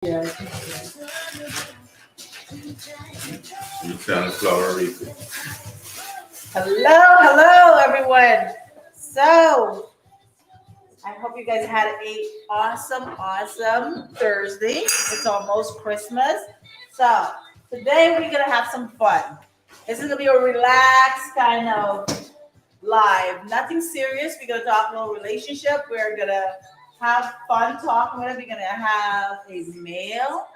Yeah. You sound flowery. Hello, everyone. So, I hope you guys had a awesome Thursday. It's almost Christmas. So, today we're going to have some fun. This is going to be a relaxed kind of live. Nothing serious. We're going to talk about relationship. We're going to have fun talking with it. We're going to have a male.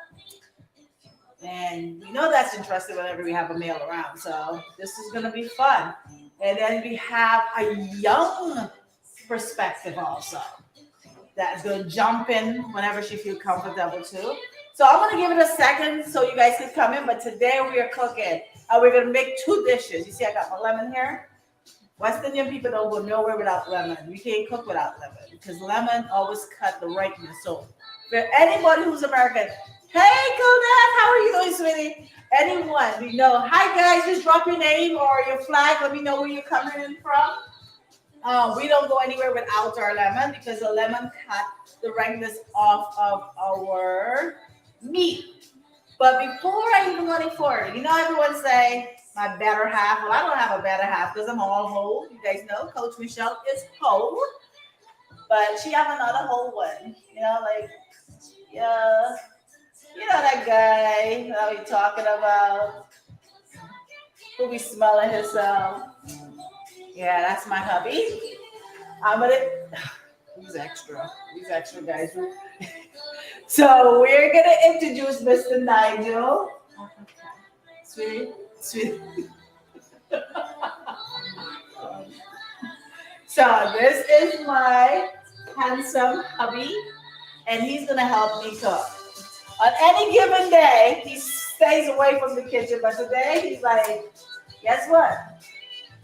And we know that's interesting whenever we have a male around. So this is going to be fun. And then we have a young perspective also that's going to jump in whenever she feels comfortable too. So I'm going to give it a second so you guys can come in. But today we are cooking. And we're going to make two dishes. You see I got my lemon here. West Indian people don't go nowhere without lemon. We can't cook without lemon because lemon always cut the rightness. So for anybody who's American, hey, Kodak, how are you doing, sweetie? Anyone, we know. Hi, guys, just drop your name or your flag. Let me know where you're coming in from. We don't go anywhere without our lemon because the lemon cut the redness off of our meat. But before I even go any further, everyone say my better half. Well, I don't have a better half because I'm all whole. You guys know Coach Michelle is whole, but she have another whole one. Yeah. You know that guy that we talking about who be smelling himself. Yeah, that's my hubby. I'm gonna. He's extra. He's extra, guys. So we're gonna introduce Mr. Nigel. Sweet. So this is my handsome hubby, and he's gonna help me cook. On any given day, he stays away from the kitchen, but today he's like, guess what?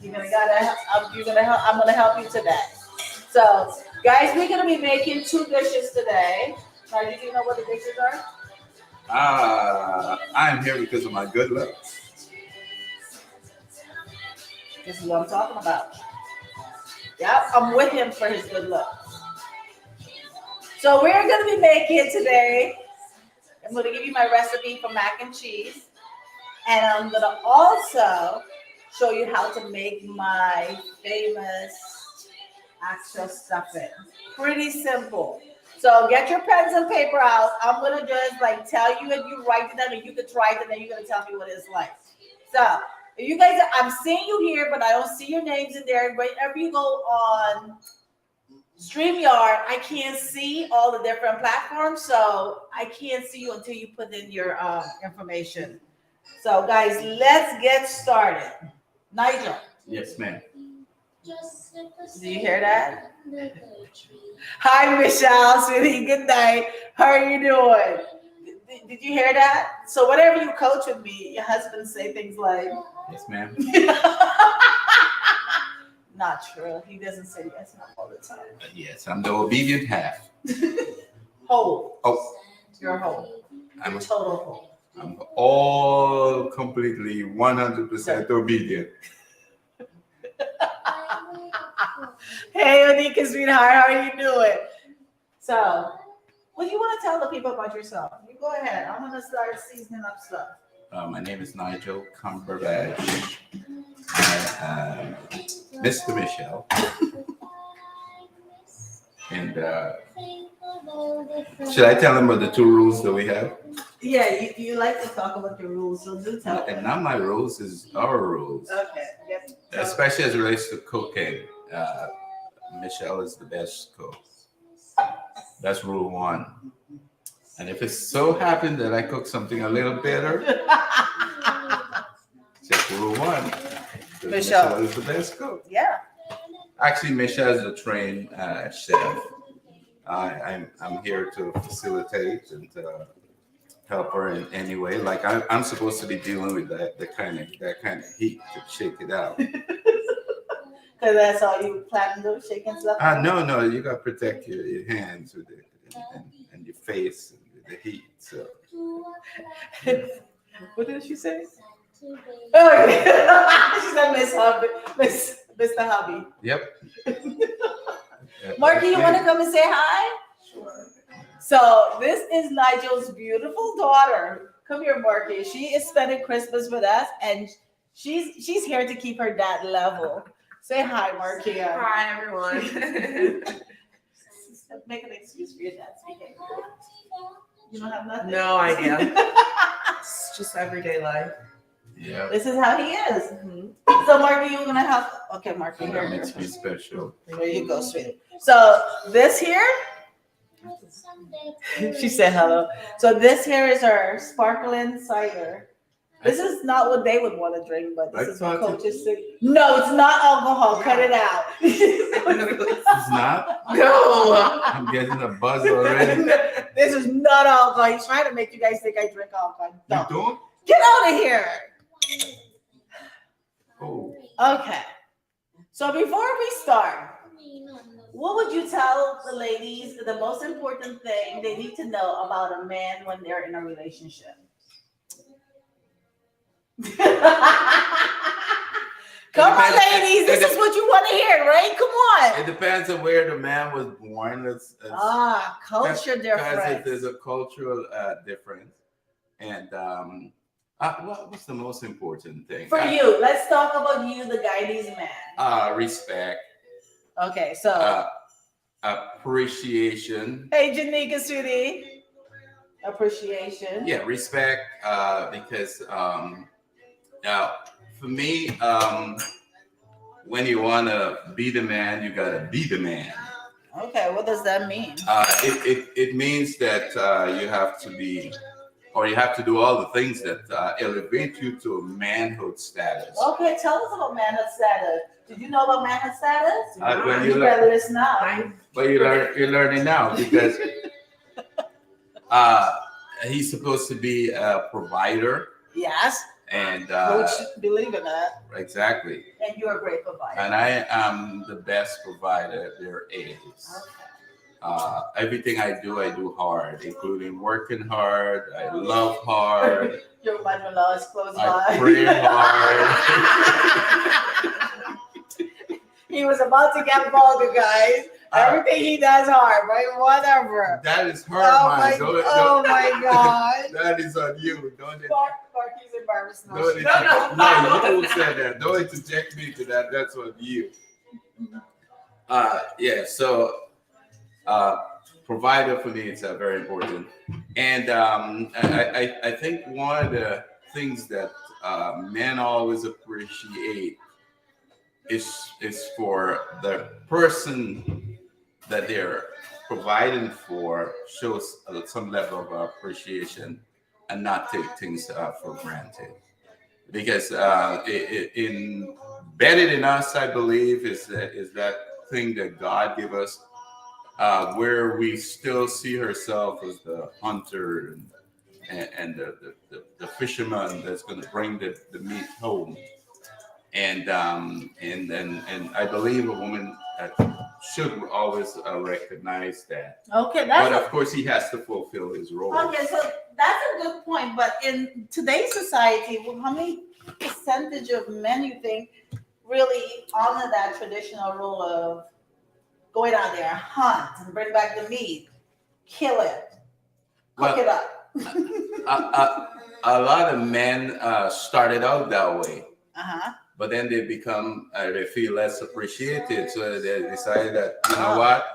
I'm gonna help you today. So, guys, we're gonna be making two dishes today. Now, do you know what the dishes are? I'm here because of my good luck. This is what I'm talking about. Yep, I'm with him for his good luck. So we're gonna be making today. I'm going to give you my recipe for mac and cheese. And I'm going to also show you how to make my famous actual stuffing. Pretty simple. So get your pens and paper out. I'm going to just tell you and you write it down and you can try it and then you're going to tell me what it's like. So if you guys, I'm seeing you here, but I don't see your names in there. Whenever you go on StreamYard, I can't see all the different platforms, so I can't see you until you put in your information. So, guys, let's get started. Nigel. Yes, ma'am. Do you hear that? Hi, Michelle, sweetie. Good night. How are you doing? Did you hear that? So, whenever you coach with me, your husband say things like, "Yes, ma'am." Not true. He doesn't say yes all the time. Yes, I'm the obedient half. Whole. Oh. You're whole. I'm a total whole. I'm all completely 100% obedient. Hey, Onika, sweetheart, how are you doing? So, what do you want to tell the people about yourself? You go ahead. I'm going to start seasoning up stuff. My name is Nigel Cumberbatches. I am Mr. Michelle. And should I tell them about the two rules that we have? Yeah, you like to talk about your rules, so do tell them. And not my rules, is our rules. Okay. Yes. Especially as it relates to cooking. Michelle is the best cook. That's rule one. And if it so happened that I cook something a little better, check rule one. Michelle is the best cook. Yeah. Actually, Michelle is a trained chef. I'm here to facilitate and help her in any way. Like I'm supposed to be dealing with that kind of heat to shake it out. Because that's all you plan to do, shaking stuff. No, you got to protect your hands with it and your face with the heat. So. What did she say? Oh, yeah. She said Miss Hubby, Mr. Hubby. Yep. Marky, you want to come and say hi? Sure. So this is Nigel's beautiful daughter. Come here, Marky. She is spending Christmas with us, and she's here to keep her dad level. Say hi, Marky. Hi, everyone. Make an excuse for your dad speaking. You don't have nothing. No idea. It's just everyday life. Yeah. This is how he is. Mm-hmm. So, Marky, you're gonna have. Okay, Marky, That here. makes me special. There you go, sweetie. So this here, she said hello. So this here is our sparkling cider. This is not what they would want to drink, but this I is what thought coaches say. No, it's not alcohol. Cut it out. It's not. No. I'm getting a buzz already. This is not alcohol. He's trying to make you guys think I drink alcohol. You No. don't? Get out of here. Oh. Okay. So before we start, what would you tell the ladies the most important thing they need to know about a man when they're in a relationship? Come on, ladies. This is what you want to hear, right? Come on. It depends on where the man was born. Culture difference. There's a cultural difference. And what's the most important thing? For you, let's talk about you, the Guyanese man. Respect. Okay, so. Appreciation. Hey, Janika, sweetie. Appreciation. Yeah, respect. Because for me, when you want to be the man, you got to be the man. Okay, what does that mean? It means that you have to be, or you have to do all the things that elevate you to a manhood status. Okay, tell us about manhood status. Did you know about manhood status? When You better listen now. But you're learning now because he's supposed to be a provider. Yes. And Coach, believe in that. exactly. And you're a great provider. And I am the best provider there is. Everything I do hard, including working hard. I love hard. Your mother-in-law is close I by. pray hard. He was about to get vulgar, guys. Everything he does hard, right? Whatever. That is her Oh mind. my God. That is on you. Don't Marky's embarrassed now. Don't you said that. Don't interject me to that. That's on you. Yeah. So, provider for me is very important, and I think one of the things that men always appreciate is for the person that they're providing for shows some level of appreciation and not take things for granted. Because embedded in us, I believe, is that thing that God gave us, where we still see herself as the hunter and the fisherman that's going to bring the meat home. And I believe a woman should always recognize that. Okay, but of course, he has to fulfill his role. Okay, so that's a good point. But in today's society, how many percentage of men you think really honor that traditional role of going out there, hunt, and bring back the meat, kill it, cook it up? A lot of men started out that way. Uh-huh. But then they they feel less appreciated. So they decided that, you know what?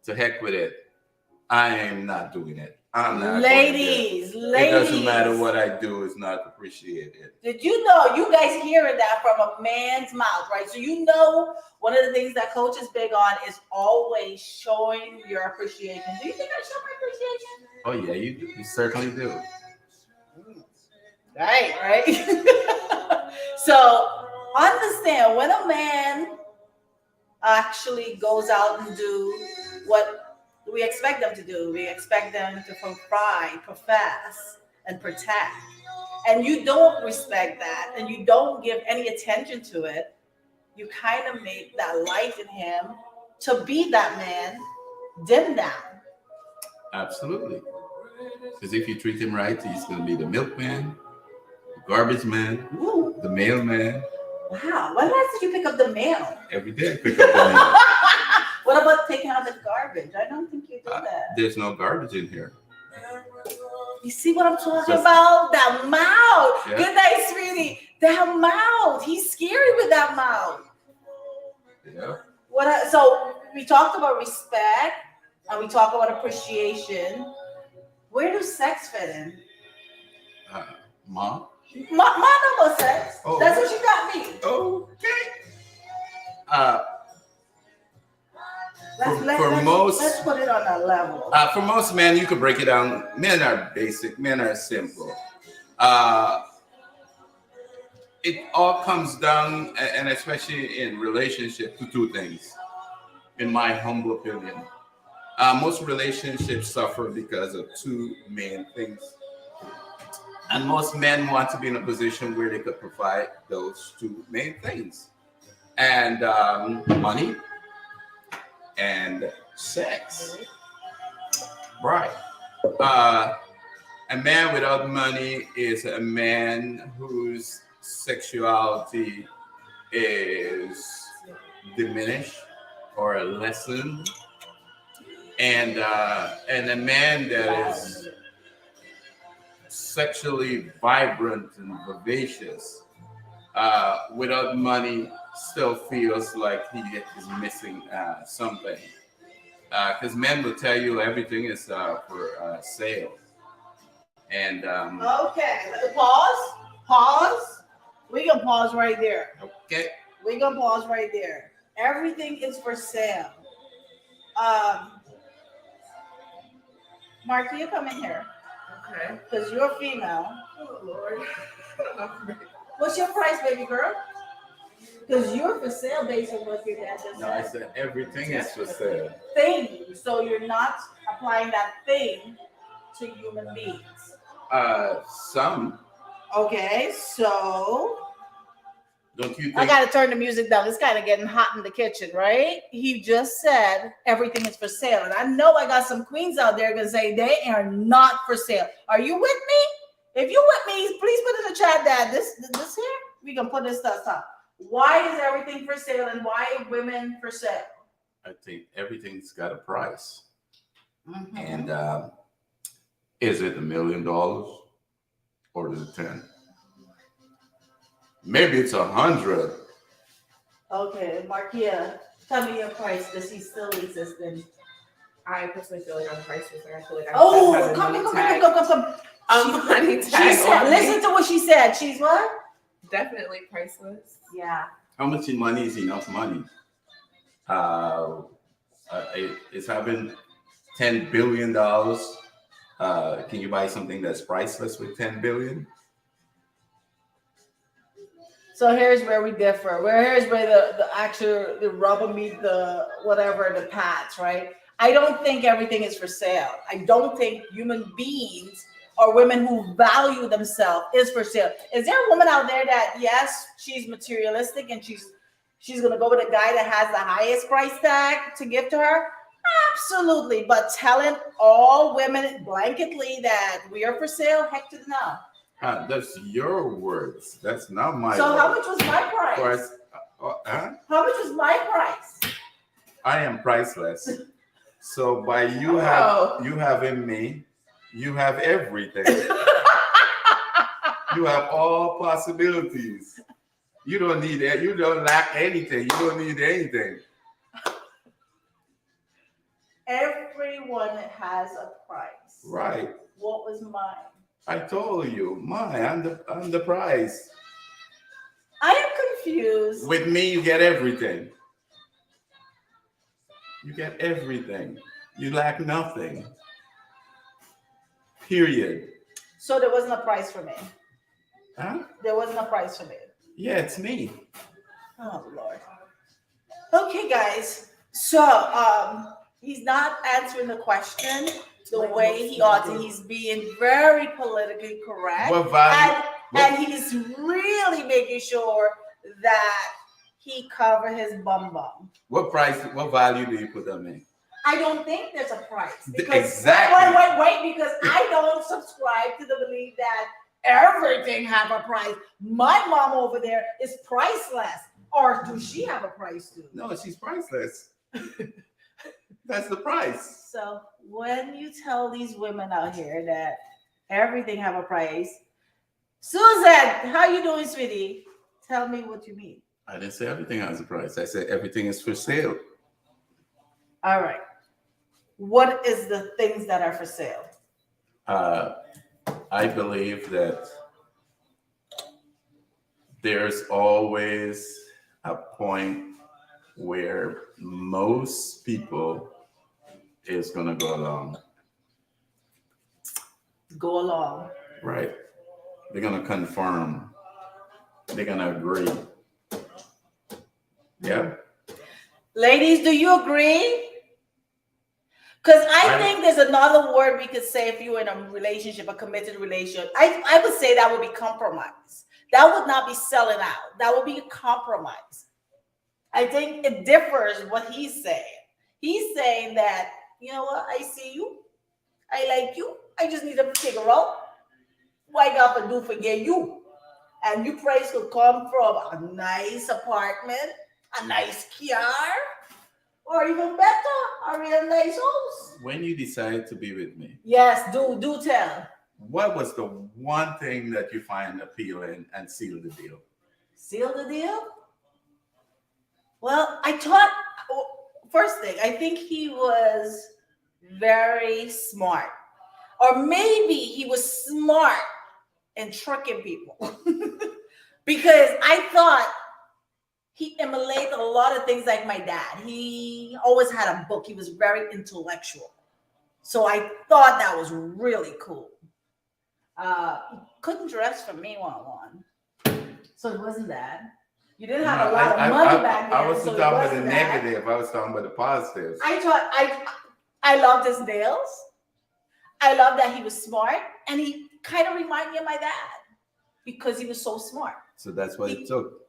To heck with it. I am not doing it. I'm not. Ladies. It doesn't matter what I do, it's not appreciated. Did you know, you guys hearing that from a man's mouth, right? So you know one of the things that Coach is big on is always showing your appreciation. Do you think I show my appreciation? Oh yeah, you do. You certainly do. Right. So understand, when a man actually goes out and do what we expect them to do, we expect them to provide, profess, and protect, and you don't respect that, and you don't give any attention to it, you kind of make that light in him to be that man dim down. Absolutely. Because if you treat him right, he's going to be the milkman, the garbage man, Ooh. the mailman. Wow. When last did you pick up the mail? Every day I pick up the mail. What about taking out the garbage? I don't think you do that? There's no garbage in here. You see what I'm talking Just- about? That mouth. Yeah. Good night, sweetie. That mouth. He's scary with that mouth. Yeah. So we talked about respect and we talked about appreciation. Where does sex fit in? Mom? Mom know about sex. Oh. That's what you got me. Okay. Let's put it on that level. For most men, you could break it down. Men are basic. Men are simple. It all comes down, and especially in relationship, to two things. In my humble opinion, most relationships suffer because of two main things, and most men want to be in a position where they could provide those two main things, and money and sex. Right. A man without money is a man whose sexuality is diminished or lessened, and a man that is sexually vibrant and vivacious without money still feels like he is missing something, because men will tell you everything is for sale. And Okay, pause. We can pause right there. okay. We can pause right there. Everything is for sale. Mark, you come in here Okay. because you're female. Oh Lord. What's your price, baby girl? Because you're for sale based on what your dad just No, I said. said everything is for sale. Thing. So you're not applying that thing to human beings. Some. Okay, so Don't you think? I gotta turn the music down. It's kind of getting hot in the kitchen, right? He just said everything is for sale, and I know I got some queens out there gonna say they are not for sale. Are you with me? If you with me, please put in the chat that this here we can put this stuff up. Why is everything for sale, and why women for sale? I think everything's got a price. Mhm. And is it $1 million or is it 10? Maybe it's 100. Okay, Markia, tell me your price because he's still existing. I personally feel like I'm priceless. Like I feel like I Oh, have a come. money She tag said, on me. listen to what she said. She's what? Definitely priceless. Yeah. How much in money is enough money? It's having $10 billion. Can you buy something that's priceless with 10 billion? So here's where we differ. Here's where the rubber meet the whatever the pads, right? I don't think everything is for sale. I don't think human beings or women who value themselves is for sale. Is there a woman out there that yes, she's materialistic and she's gonna go with a guy that has the highest price tag to give to her? Absolutely. But telling all women blanketly that we are for sale, heck to the no. That's your words. That's not my So words. how much was my price? Price, How much was my price? I am priceless. So by you having me, you have everything. You have all possibilities. You don't need it. You don't lack anything. You don't need anything. Everyone has a price. Right. What was mine? I told you, I'm the prize. I am confused. With me, you get everything. You get everything. You lack nothing. Period. So there wasn't a price for me. Huh? There wasn't a price for me. Yeah, it's me. Oh Lord. Okay, guys. So he's not answering the question the way he ought to. He's being very politically correct. What value? And he's really making sure that he cover his bum. What value do you put on me? I don't think there's a price. Because, Exactly. Wait, because I don't subscribe to the belief that everything have a price. My mom over there is priceless. Or do she have a price too? No, she's priceless. That's the price. So when you tell these women out here that everything have a price, Susan, how you doing, sweetie? Tell me what you mean. I didn't say everything has a price. I said everything is for sale. All right. What is the things that are for sale? Uh, I believe that there's always a point where most people is gonna go along, Go along. right? They're gonna conform. They're gonna agree. Yeah. Ladies, do you agree? Because I I- think there's another word we could say if you're in a relationship, a committed relationship. I would say that would be compromise. That would not be selling out. That would be a compromise. I think it differs what he's saying. He's saying that, you know what, I see you. I like you. I just need to figure out what I got to do for get you. And you price could come from a nice apartment, a nice car, or even better, a real nice house. When you decided to be with me, Yes, do tell. what was the one thing that you find appealing and seal the deal? Seal the deal? Well, I thought, first thing, I think he was very smart. Or maybe he was smart in tricking people. Because I thought he emulated a lot of things like my dad. He always had a book. He was very intellectual. So I thought that was really cool. He couldn't dress for me one. So it wasn't that. You didn't have a lot of money back then. I wasn't so it talking about the wasn't that. negative. I was talking about the positives. I thought I loved his nails. I love that he was smart, and he kind of reminded me of my dad because he was so smart. So that's what it took.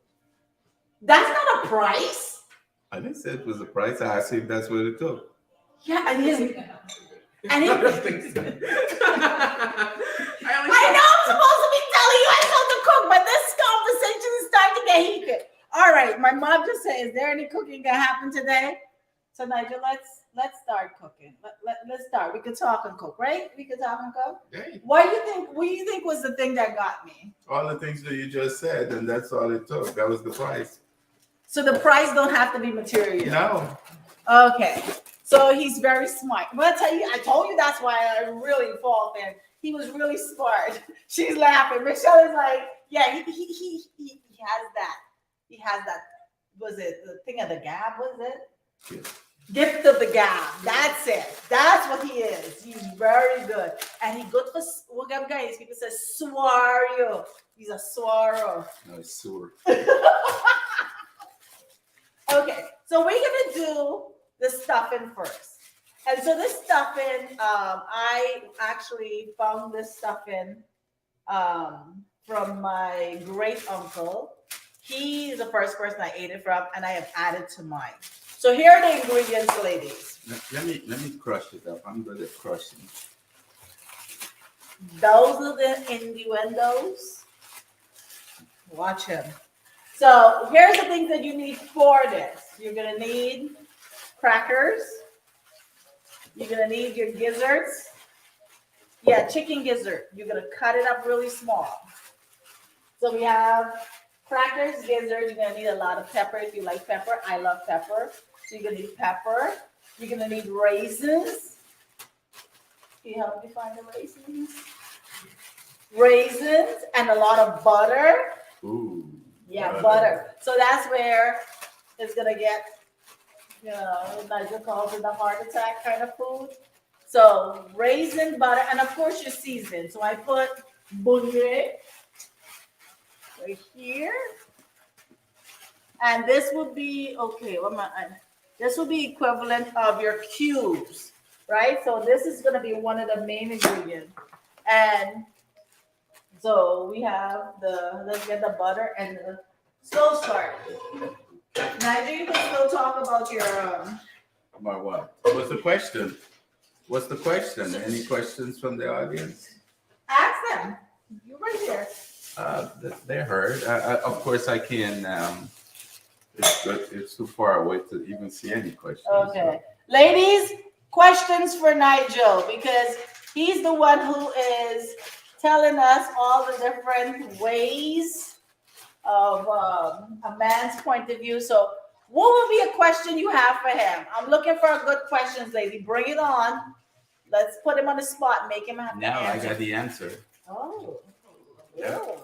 That's not a price. I didn't say it was a price. I asked if that's what it took. Yeah, and his and he. I don't think so. I know I'm supposed to be telling you I know to cook, but this conversation is starting to get heated. All right, my mom just said, "Is there any cooking gonna happen today?" So Nigel, let's start cooking. Let's start. We can talk and cook, right? We can talk and cook. Hey, What do you think? What do you think was the thing that got me? all the things that you just said, and that's all it took. That was the price. So the price don't have to be material. No. Okay. So he's very smart. But I told you that's why I really fall fan. He was really smart. She's laughing. Michelle is like, yeah, he has that. He has that. Was it the thing of the gab? Was it? Yes. Gift of the gab. That's it. That's what he is. He's very good. And he good for what guys people say swario. He's a swaro. No, it's sewer. Okay, so we're gonna do the stuffing first. And so this stuffing, I actually found this stuffing from my great uncle. He's the first person I ate it from, and I have added to mine. So here are the ingredients, ladies. Let me crush it up. I'm good at crushing. Those are the innuendos. Watch him. So here's the things that you need for this. You're gonna need crackers. You're gonna need your gizzards. Yeah, chicken gizzard. You're gonna cut it up really small. So we have crackers, gizzards. You're gonna need a lot of pepper if you like pepper. I love pepper. So you're gonna need pepper. You're gonna need raisins. Can you help me find the raisins? Raisins and a lot of butter. Ooh. Yeah, butter. So that's where it's gonna get, Nigel calls it the heart attack kind of food. So raisin, butter, and of course your season. So I put bouillon right here, and this would be okay. This will be equivalent of your cubes, right? So this is gonna be one of the main ingredients, and so we have let's get the butter and the slow start. Nigel, you can still talk about your My what? What's the question? What's the question? Any questions from the audience? ask them. You're right here. They heard. Of course, I can. It's too far away to even see any questions. Okay. Ladies, questions for Nigel because he's the one who is telling us all the different ways of a man's point of view. So, what would be a question you have for him? I'm looking for a good questions, lady. Bring it on. Let's put him on the spot. Make him have to Now I answer. got the answer. Oh. Yeah. Oh.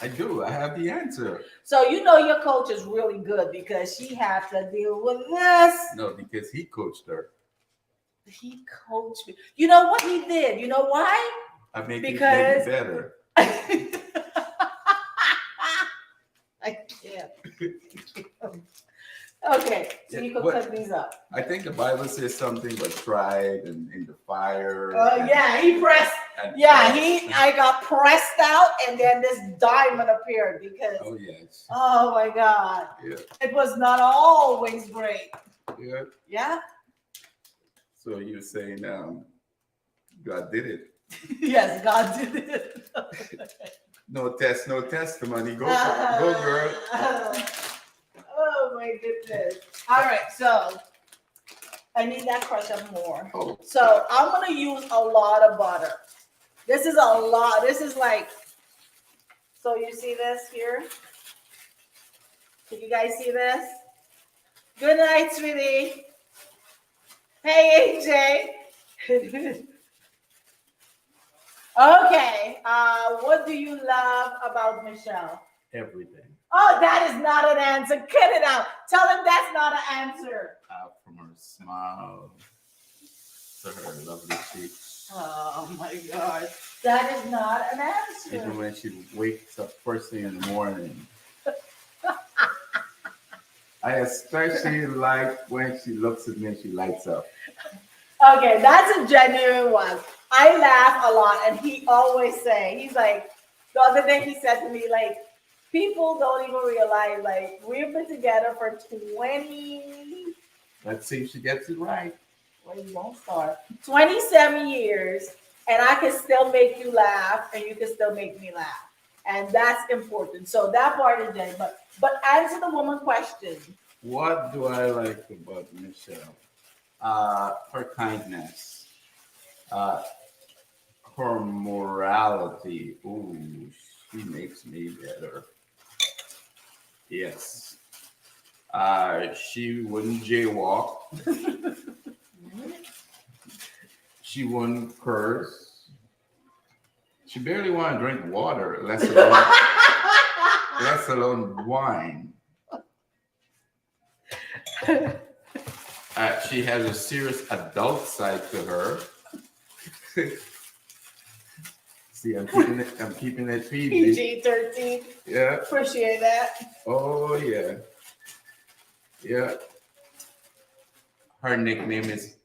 I do. I have the answer. So you know your coach is really good because she had to deal with this. No, because he coached her. He coached me. You know what he did? You know why? I make Because- it better. I can't. Okay, so you can What- cut these up. I think the Bible says something about tried and in the fire. Oh yeah, he pressed. and Yeah, pressed. I got pressed out, and then this diamond appeared because. Oh yes. Oh my God! Yeah. It was not always great. Yeah. Yeah. So you're saying God did it. Yes, God did it. No test, no testimony. Go girl. Oh my goodness. All right, so I need that crush up more. Oh, So I'm gonna use a lot of butter. This is a lot. This is like, so you see this here? Can you guys see this? Good night, sweetie. Hey, AJ. Okay. What do you love about Michelle? everything. Oh, that is not an answer. Cut it out. Tell him that's not an answer. From her smile to her lovely cheeks. Oh my God. That is not an Even answer. when she wakes up first thing in the morning. I especially like when she looks at me and she lights up. Okay, that's a genuine one. I laugh a lot, and he always say, he's like, the other day he said to me, like, people don't even realize, like, we've been together for 20, Let's see if she gets it right. well, you won't start, 27 years, and I can still make you laugh, and you can still make me laugh. And that's important. So that part is genuine. But answer the woman question. What do I like about Michelle? Her kindness, her morality. Ooh, she makes me better. Yes. She wouldn't jaywalk. She wouldn't curse. She barely want to drink water, less alone wine. She has a serious adult side to her. See, I'm keeping it PG. PG-13. Yeah. Appreciate that. Oh yeah. Yeah. Her nickname is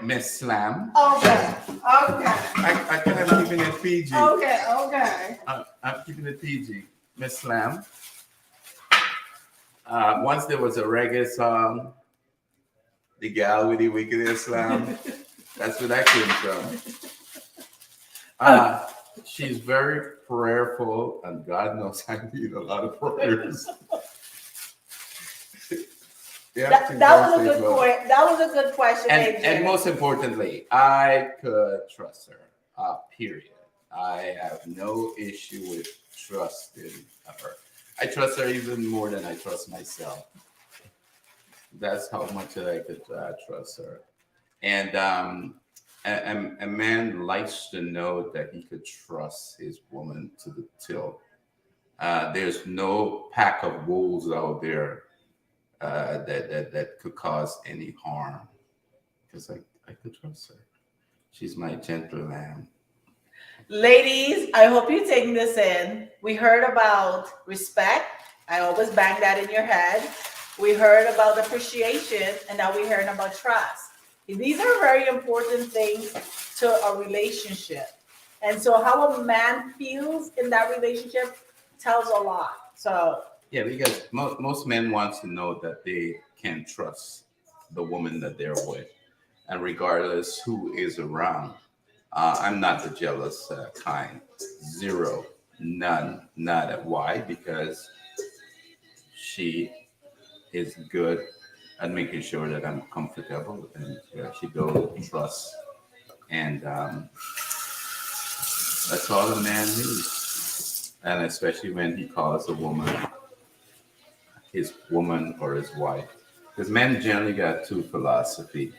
Miss Slam. Okay. Okay. I kind of keeping it PG. Okay. Okay. I'm keeping it PG. Miss Slam. Once there was a reggae song, The Gal with the Wicked Slam. That's where that came from. She's very prayerful, and God knows I need a lot of prayers. Yeah, That was a good point. That was a good question, AJ. and most importantly, I could trust her. Period. I have no issue with trusting her. I trust her even more than I trust myself. That's how much I could trust her. And a man likes to know that he could trust his woman to the till. There's no pack of wolves out there that could cause any harm, because I could trust her. She's my gentle lamb. Ladies, I hope you're taking this in. We heard about respect. I always bang that in your head. We heard about appreciation, and now we're hearing about trust. These are very important things to a relationship. And so how a man feels in that relationship tells a lot. So Yeah, because most men want to know that they can trust the woman that they're with, and regardless who is around. I'm not the jealous kind. Zero, none, nada. Why? Because she is good and making sure that I'm comfortable and she builds trust. And that's all a man needs. And especially when he calls a woman his woman or his wife. Because men generally got two philosophy.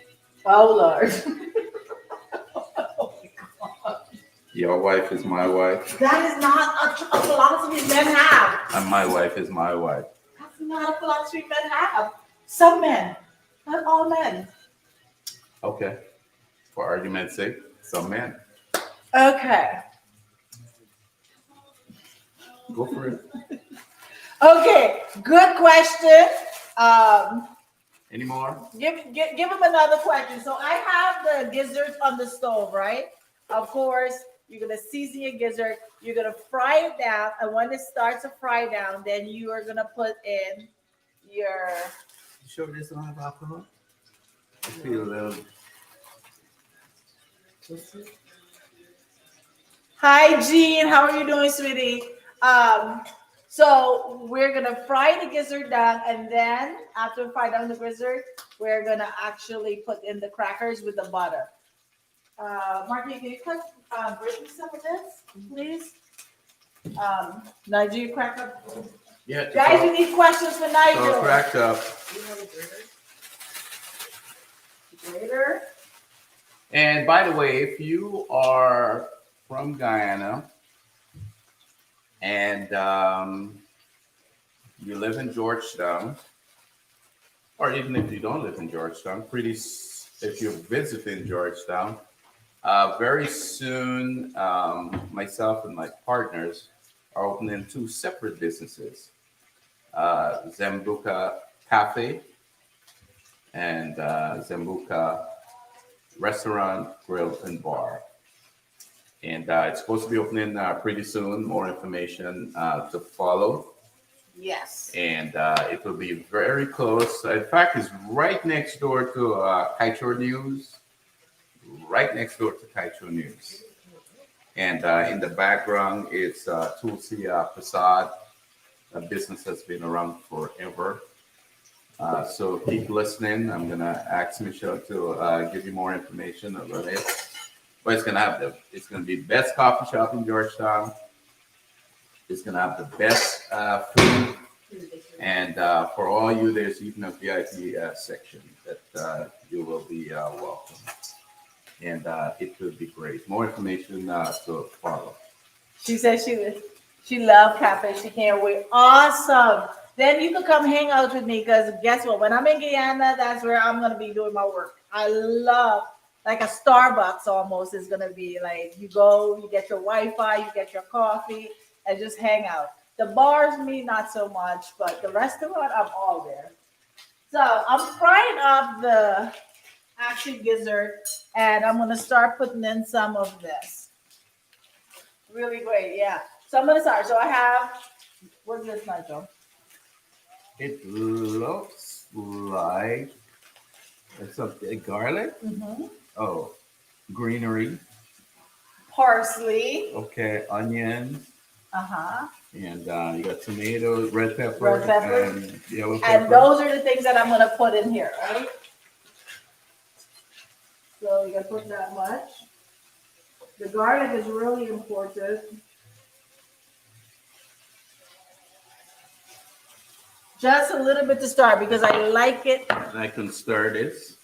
Oh Lord. Your wife is my wife, That is not a philosophy men have. and my wife is my wife. That's not a philosophy men have. Some men, not all men. Okay. For argument's sake, some men. Okay. Go for it. Okay. Good question. Um, Any more? give him another question. So I have the gizzards on the stove, right? Of course, you're gonna season your gizzard. You're gonna fry it down, and when it starts to fry down, then you are gonna put in your. You sure this don't have alcohol? I feel a little. Hi, Jean. How are you doing, sweetie? So we're gonna fry the gizzard down, and then after we fry down the gizzard, we're gonna actually put in the crackers with the butter. Marty, can you cut Brittany some of this, please? Nigel, you crack up. Yeah, it's Guys, all, we need questions for it's all Nigel. cracked up. Later. And by the way, if you are from Guyana and you live in Georgetown, or even if you don't live in Georgetown, if you're visiting Georgetown, very soon, myself and my partners are opening two separate businesses, Zambuca Cafe and Zambuca Restaurant, Grill, and Bar. And it's supposed to be opening pretty soon. More information to follow. Yes. And it will be very close. In fact, it's right next door to Kaito News. Right next door to Kaito News. And in the background, it's Tulsi Prasad. A business that's been around forever. So keep listening. I'm gonna ask Michelle to give you more information about it. But it's gonna be the best coffee shop in Georgetown. It's gonna have the best food, and for all you, there's even a VIP section that you will be welcome, and it will be great. More information to follow. She said she loved cafe. She can't wait. Awesome. Then you can come hang out with me because guess what? When I'm in Guyana, that's where I'm gonna be doing my work. I love like a Starbucks almost is gonna be like you go, you get your Wi-Fi, you get your coffee, and just hang out. The bars, me, not so much, but the restaurant, I'm all there. So I'm frying up the actual gizzard, and I'm gonna start putting in some of this. Really great, yeah. So I'm gonna start. So I have what's this, Nigel? It looks like it's a garlic. Mm-hmm. Oh, greenery. Parsley. Okay, onions. Uh-huh. And you got tomatoes, red pepper, Red pepper. and yellow pepper. And those are the things that I'm gonna put in here, right? So you gotta put that much. The garlic is really important. Just a little bit to start because I like it. And I can stir this.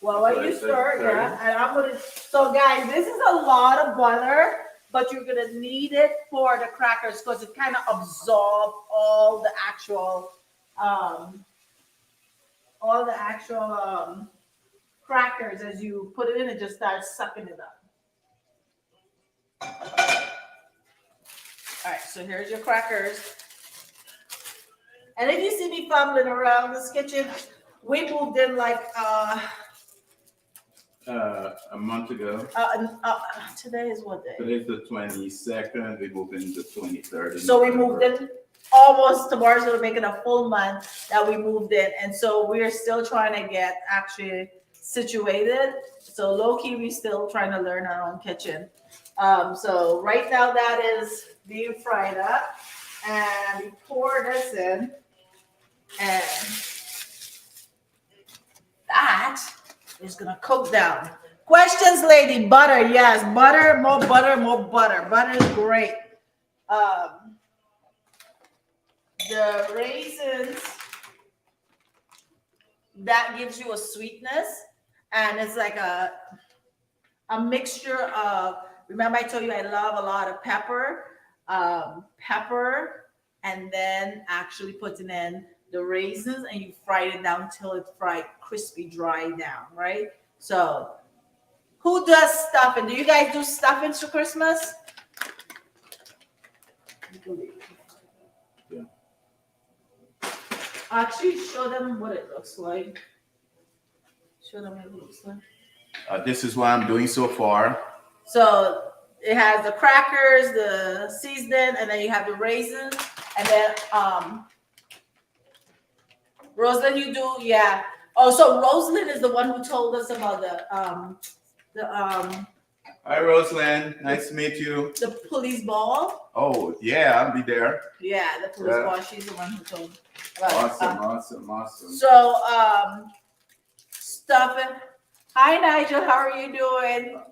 Well, when you stir, yeah. And I'm gonna. So guys, this is a lot of butter, but you're gonna need it for the crackers because it kind of absorbs all the actual, crackers as you put it in. It just starts sucking it up. All right, so here's your crackers. And if you see me fumbling around this kitchen, we moved in like a month ago. Today is what day? Today's the 22nd. We moved in the 23rd. So we moved in almost tomorrow's gonna make it a full month that we moved in, and so we're still trying to get actually situated. So low key, we still trying to learn our own kitchen. So right now that is being fried up, and we pour this in, and that is gonna cook down. Questions, lady? Butter, yes. Butter, more butter, more butter. Butter is great. Um, the raisins, that gives you a sweetness, and it's like a mixture of, remember I told you I love a lot of pepper, and then actually putting in the raisins, and you fry it down till it's fried crispy dry down, right? So who does stuffing? Do you guys do stuffings for Christmas? Yeah. Actually, show them what it looks like. Show them what it looks like. This is what I'm doing so far. So it has the crackers, the seasoning, and then you have the raisins, and then Rosalind, you do, yeah. Oh, so Rosalind is the one who told us about Hi, Rosalind. Nice to meet you. the police ball. Oh, yeah, I'll be there. Yeah, the police Yeah. ball. She's the one who told me about it. Awesome. So stuffing. Hi, Nigel. How are you doing?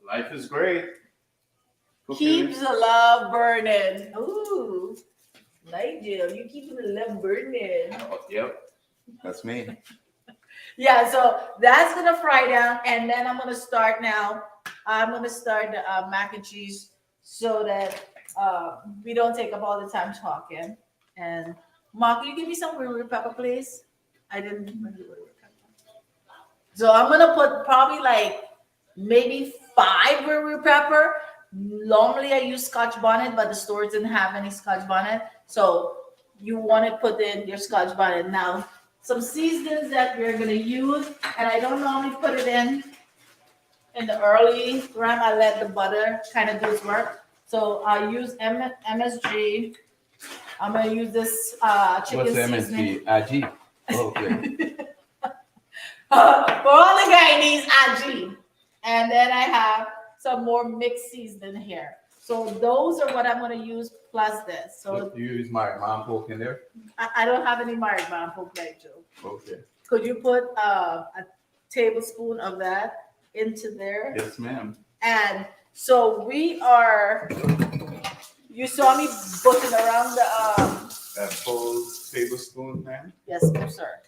Life is great. Keeps the love burning. Ooh, Nigel, you keeping the love burning. Oh, yep, that's me. Yeah, so that's gonna fry down, and then I'm gonna start now. I'm gonna start the mac and cheese so that we don't take up all the time talking. And Mark, can you give me some green pepper, please? I didn't bring the green pepper. So I'm gonna put probably like maybe 5 green pepper. Normally I use Scotch bonnet, but the stores didn't have any Scotch bonnet. So you want to put in your Scotch bonnet. Now, some seasonings that we're gonna use, and I don't normally put it in the early run. I let the butter kind of do its work. So I use MSG. I'm gonna use this chicken seasoning. MSG? Okay. For all the guy needs IG. And then I have some more mixed seasoning here. So those are what I'm gonna use plus this. So you use my mom pork in there? I don't have any married man for play, Joe. Okay. Could you put a tablespoon of that into there? Yes, ma'am. And so we are, you saw me butting around the That full tablespoon, ma'am? yes, sir.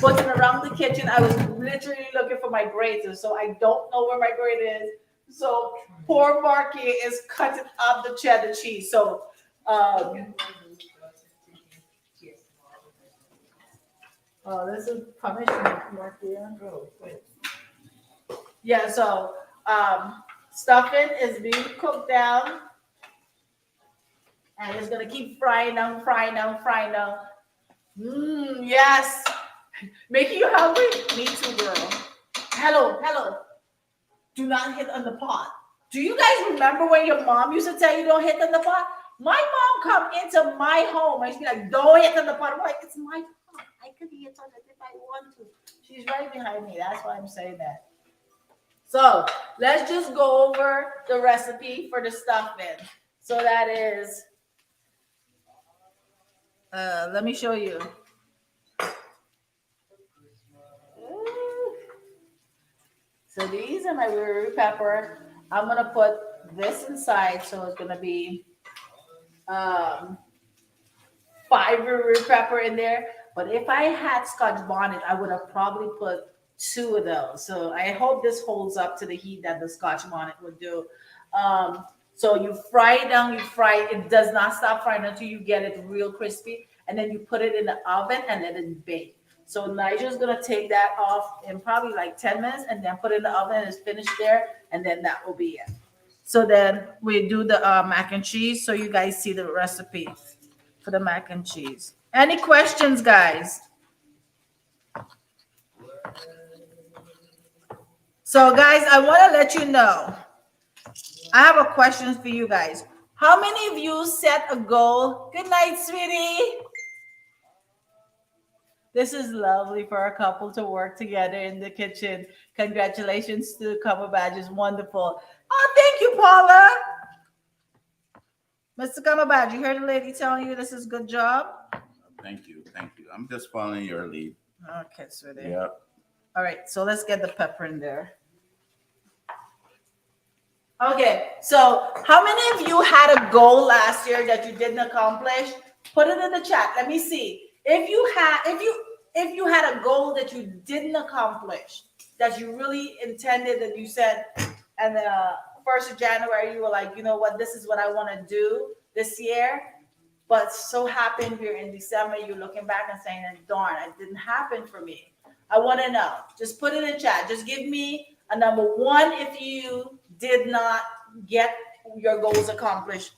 Butting around the kitchen. I was literally looking for my grater, so I don't know where my grater is. So poor Marky is cutting up the cheddar cheese. So oh, this is punishment, Marky. Yeah, so stuffing is being cooked down. And it's gonna keep frying down. Yes. Making you hungry? Me too, girl. Hello. Do not hit on the pot. Do you guys remember when your mom used to tell you don't hit on the pot? My mom come into my home and she's like, don't hit on the pot. I'm like, it's my pot. I could hit on it if I want to. She's right behind me. That's why I'm saying that. So let's just go over the recipe for the stuffing. So that is, let me show you. So these are my ruru pepper. I'm gonna put this inside, so it's gonna be 5 ruru pepper in there. But if I had Scotch bonnet, I would have probably put 2 of those. So I hope this holds up to the heat that the Scotch bonnet would do. So you fry it down, it does not stop frying until you get it real crispy. And then you put it in the oven and let it bake. So Nigel's gonna take that off in probably like 10 minutes and then put it in the oven and it's finished there. And then that will be it. So then we do the mac and cheese. So you guys see the recipe for the mac and cheese. Any questions, guys? So guys, I want to let you know, I have a question for you guys. How many of you set a goal? Good night, sweetie. This is lovely for a couple to work together in the kitchen. Congratulations to Cumberbatches. Wonderful. Oh, thank you, Paula. Mr. Cumberbatch, you heard the lady telling you this is a good job? Thank you. I'm just following your lead. Okay, sweetie. Yeah. All right, so let's get the pepper in there. Okay, so how many of you had a goal last year that you didn't accomplish? Put it in the chat. Let me see. If you had a goal that you didn't accomplish, that you really intended, that you said, and the 1st of January you were like, you know what, this is what I want to do this year, but so happened you're in December, you're looking back and saying, darn, it didn't happen for me. I want to know. Just put it in chat. Just give me a number one if you did not get your goals accomplished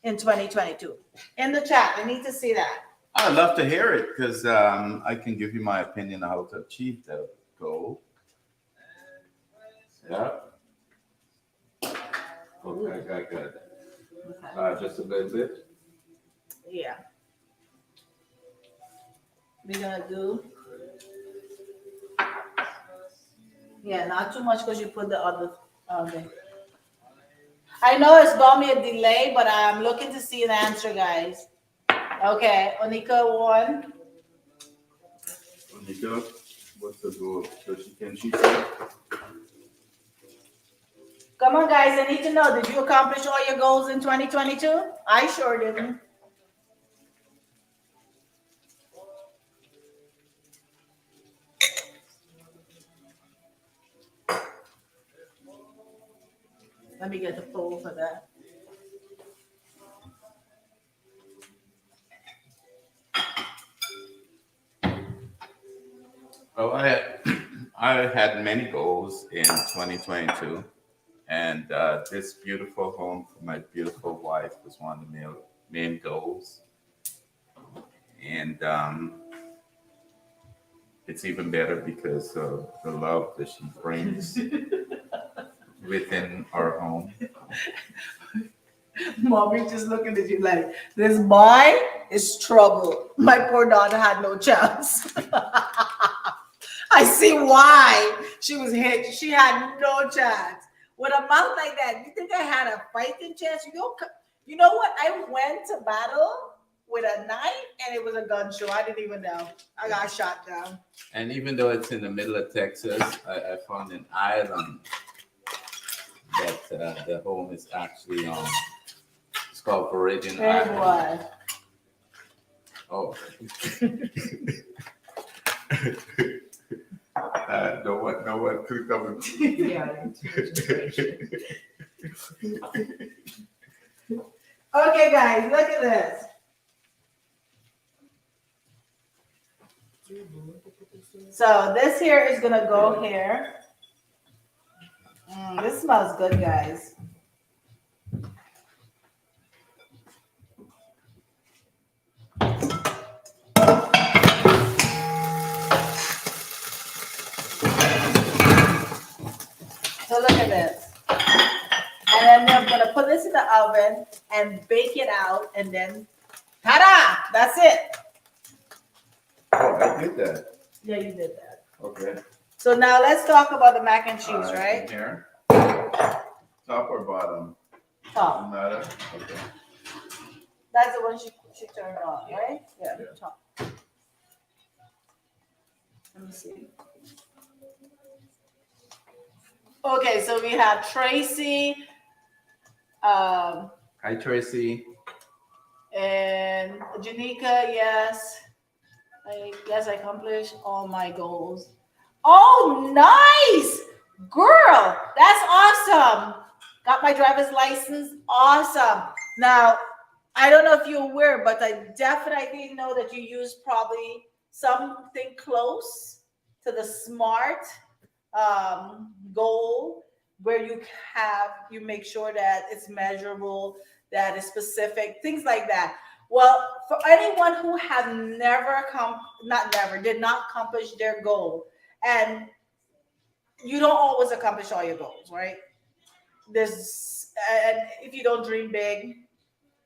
in 2022. In the chat, I need to see that. I'd love to hear it because I can give you my opinion on how to achieve the goal. Yeah. Okay, good. Okay. Just a little bit. Yeah. We're gonna do. Yeah, not too much because you put the other thing. I know it's got me a delay, but I'm looking to see an answer, guys. Okay, Onika won. Onika, what's the goal? Can she say? Come on, guys, I need to know, did you accomplish all your goals in 2022? I sure didn't. Let me get the poll for that. Oh, I had many goals in 2022, and this beautiful home for my beautiful wife was one of the main goals. And it's even better because of the love that she brings within our home. Mommy just looking at you like, this boy is trouble. My poor daughter had no chance. I see why she was hit. She had no chance. With a mouth like that, you think I had a fighting chance? You know what? I went to battle with a knife and it was a gun show. I didn't even know. I got shot down. And even though it's in the middle of Texas, I found an island that the home is actually on. It's called Viridian Hey, Island. boy. Oh. No one could come and Yeah. Okay, guys, look at this. So this here is gonna go here. This smells good, guys. So look at this. And then I'm gonna put this in the oven and bake it out, and then ta-da! That's it. Oh, I did that. Yeah, you did that. Okay. So now let's talk about the mac and cheese, right? Here. Top or bottom? Top. Doesn't matter. Okay. That's the one she turned on, right? Yeah, Yeah. top. Let me see. Okay, so we have Tracy, Hi, Tracy. and Janika. Yes, I accomplished all my goals. Oh, nice, girl! That's awesome. Got my driver's license. Awesome. Now, I don't know if you're aware, but I definitely know that you use probably something close to the SMART goal, where you make sure that it's measurable, that it's specific, things like that. Well, for anyone who has did not accomplish their goal, and you don't always accomplish all your goals, right? And if you don't dream big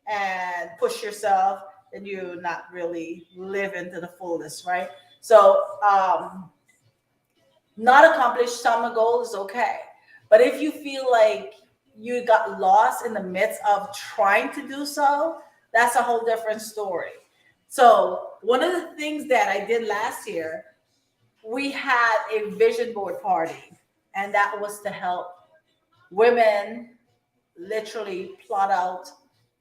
and push yourself, then you're not really living to the fullest, right? So not accomplish some goals is okay. But if you feel like you got lost in the midst of trying to do so, that's a whole different story. So one of the things that I did last year we had a vision board party, and that was to help women literally plot out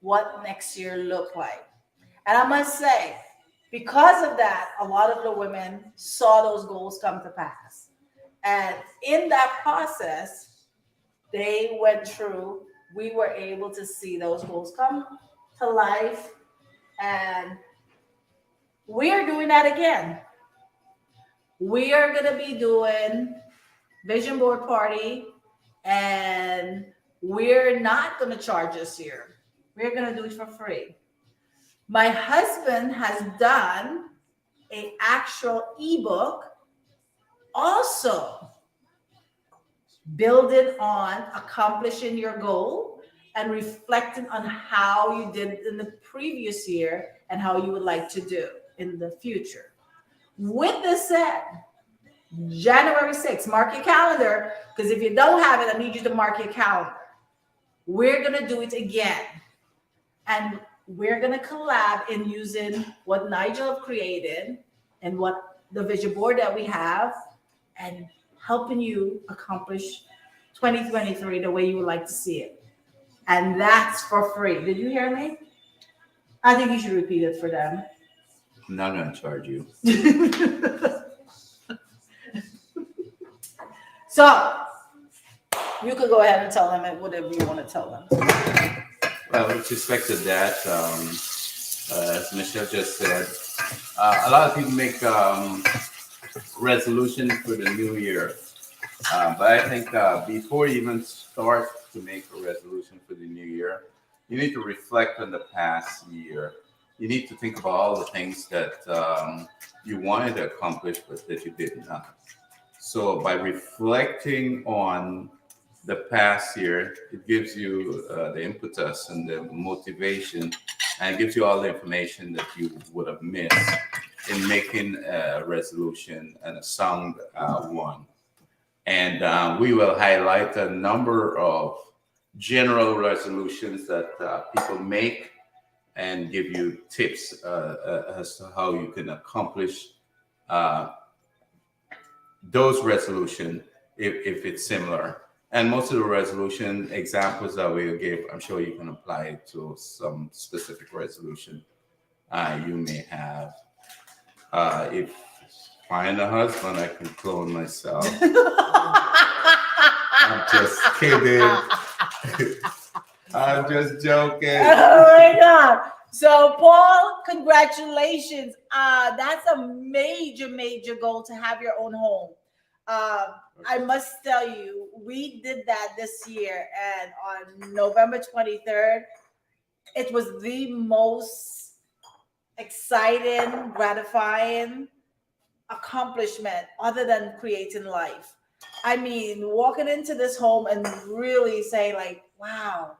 what next year looked like. And I must say, because of that, a lot of the women saw those goals come to pass. And in that process, they went through, we were able to see those goals come to life. And we are doing that again. We are going to be doing vision board party, and we're not going to charge this year. We're going to do it for free. My husband has done a actual ebook also building on accomplishing your goal and reflecting on how you did in the previous year and how you would like to do in the future. With this said, January 6th, mark your calendar, because if you don't have it, I need you to mark your calendar. We're going to do it again. And we're going to collab in using what Nigel created and what the vision board that we have, and helping you accomplish 2023 the way you would like to see it. And that's for free. Did you hear me? I think you should repeat it for them. I'm not going to charge you. So you could go ahead and tell them whatever you want to tell them. Well, with respect to that, as Michelle just said, a lot of people make resolutions for the new year. But I think before you even start to make a resolution for the new year, you need to reflect on the past year. You need to think about all the things that you wanted to accomplish, but that you did not. So by reflecting on the past year, it gives you the impetus and the motivation, and it gives you all the information that you would have missed in making a resolution and a sound one. And we will highlight a number of general resolutions that people make and give you tips as to how you can accomplish those resolutions if it's similar. And most of the resolution examples that we give, I'm sure you can apply it to some specific resolution you may have. If find a husband, I can clone myself. I'm just kidding. I'm just joking. Oh my God. So, Paul, congratulations. That's a major, major goal to have your own home. I must tell you, we did that this year, and on November 23rd, it was the most exciting, gratifying accomplishment other than creating life. I mean, walking into this home and really saying, like, wow,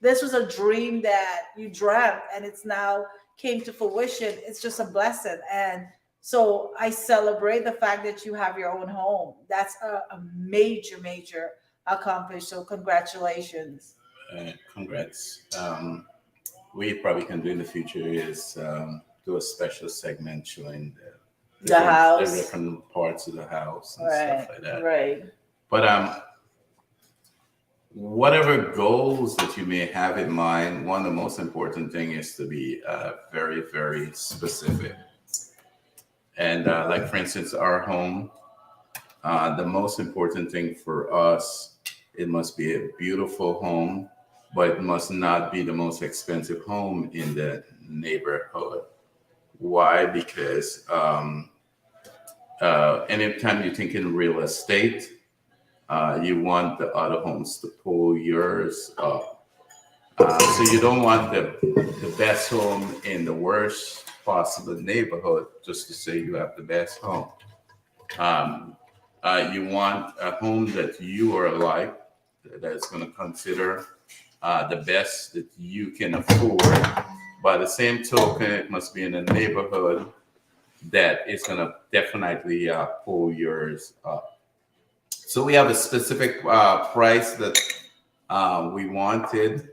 this was a dream that you dreamt and it's now came to fruition. It's just a blessing. And so I celebrate the fact that you have your own home. That's a major, major accomplishment. So congratulations. Congrats. We probably can do in the future is do a special segment showing The house. the different parts of the house and Right, stuff like that. right. But whatever goals that you may have in mind, one of the most important thing is to be very, very specific. And like, for instance, our home, the most important thing for us, it must be a beautiful home, but it must not be the most expensive home in the neighborhood. Why? Because anytime you think in real estate, you want the other homes to pull yours up. So you don't want the best home in the worst possible neighborhood just to say you have the best home. You want a home that you are like, that's going to consider the best that you can afford. By the same token, it must be in a neighborhood that is going to definitely pull yours up. So we have a specific price that we wanted,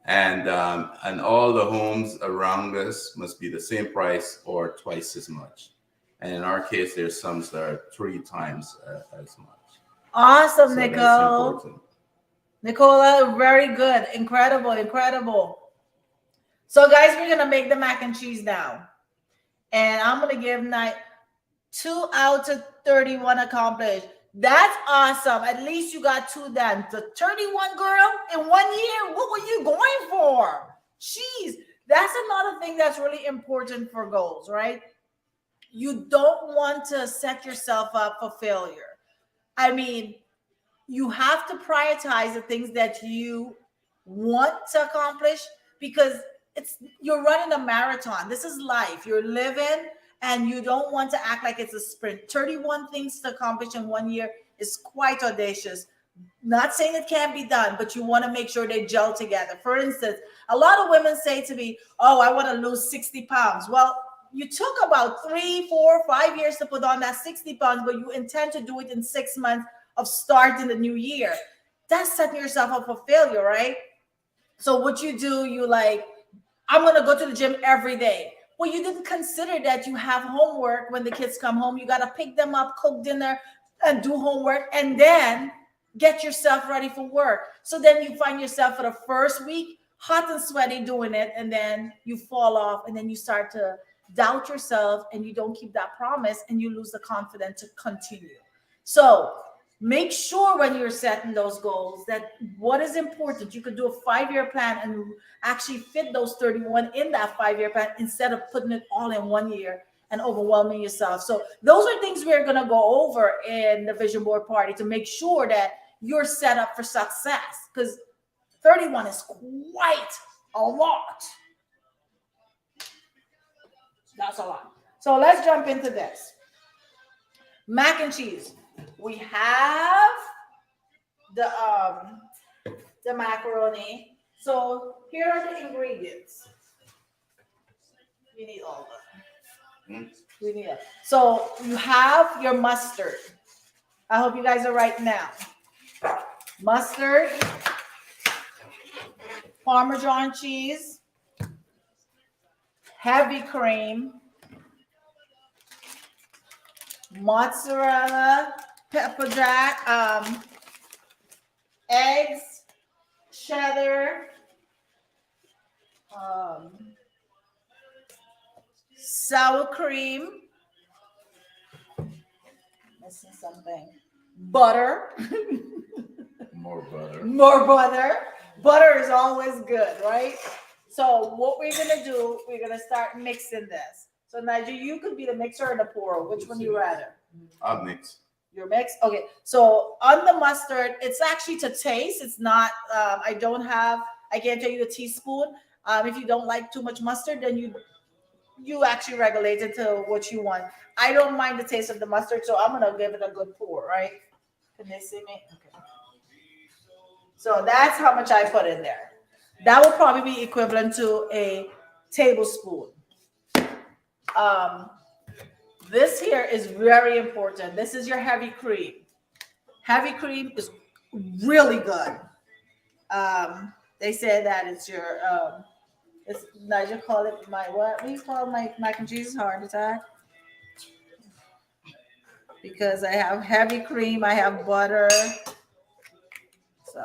and all the homes around us must be the same price or twice as much. And in our case, there's some that are 3 times as much. Awesome, So that's Nicole. important. Nicola, very good. Incredible, incredible. So, guys, we're going to make the mac and cheese now. And I'm going to give Night 2 out of 31 accomplished. That's awesome. At least you got 2 done. The 31 girl in 1 year, what were you going for? Jeez, that's another thing that's really important for goals, right? You don't want to set yourself up for failure. I mean, you have to prioritize the things that you want to accomplish because you're running a marathon. This is life. You're living and you don't want to act like it's a sprint. 31 things to accomplish in 1 year is quite audacious. Not saying it can't be done, but you want to make sure they gel together. For instance, a lot of women say to me, oh, I want to lose 60 pounds. Well, you took about 3, 4, 5 years to put on that 60 pounds, but you intend to do it in 6 months of starting the new year. That's setting yourself up for failure, right? So what you do, you like, I'm going to go to the gym every day. Well, you didn't consider that you have homework when the kids come home. You got to pick them up, cook dinner, and do homework, and then get yourself ready for work. So then you find yourself for the first week hot and sweaty doing it, and then you fall off, and then you start to doubt yourself, and you don't keep that promise, and you lose the confidence to continue. So make sure when you're setting those goals that what is important. You could do a 5-year plan and actually fit those 31 in that 5-year plan instead of putting it all in 1 year and overwhelming yourself. So those are things we're going to go over in the vision board party to make sure that you're set up for success, because 31 is quite a lot. That's a lot. So let's jump into this. Mac and cheese. We have the macaroni. So here are the ingredients. You need all of them. We need it. So you have your mustard. I hope you guys are right now. Mustard, Parmesan cheese, heavy cream, mozzarella, pepper jack, eggs, cheddar, sour cream, missing something, butter. More butter. More butter. Butter is always good, right? So what we're gonna do, we're gonna start mixing this. So Nigel, you could be the mixer or the pourer. Which one you rather? I'll mix. Your mix? Okay. So on the mustard, it's actually to taste. It's not. I can't tell you a teaspoon. If you don't like too much mustard, then you actually regulate it to what you want. I don't mind the taste of the mustard, so I'm gonna give it a good pour, right? Can they see me? Okay. So that's how much I put in there. That will probably be equivalent to a tablespoon. This here is very important. This is your heavy cream. Heavy cream is really good. They say that it's your it's Nigel call it my what? What do you call my mac and cheese heart attack? Because I have heavy cream, I have butter. So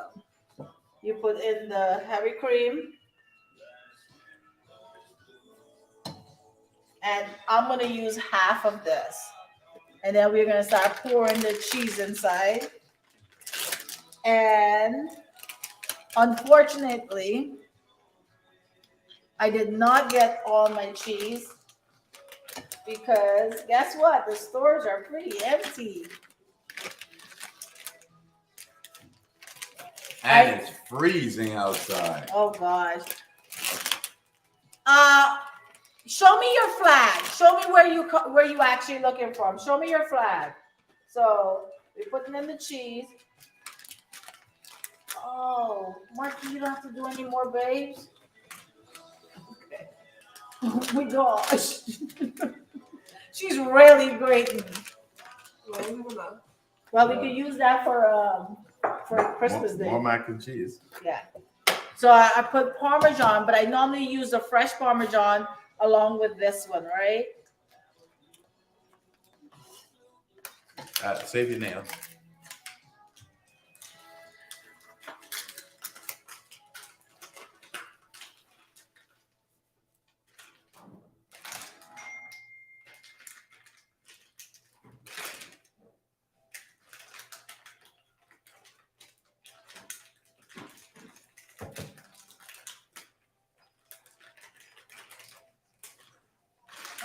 you put in the heavy cream. And I'm going to use half of this. And then we're going to start pouring the cheese inside. And unfortunately, I did not get all my cheese because guess what? The stores are pretty empty. And it's freezing outside. Oh gosh. Show me your flag. Show me where you actually looking from. Show me your flag. So we're putting in the cheese. Oh, Marky, you don't have to do any more, babes. Okay. Oh my gosh. She's really grating. Well, we could use that for Christmas Day. More mac and cheese. Yeah. So I put Parmesan, but I normally use the fresh Parmesan along with this one, right? Save your nails.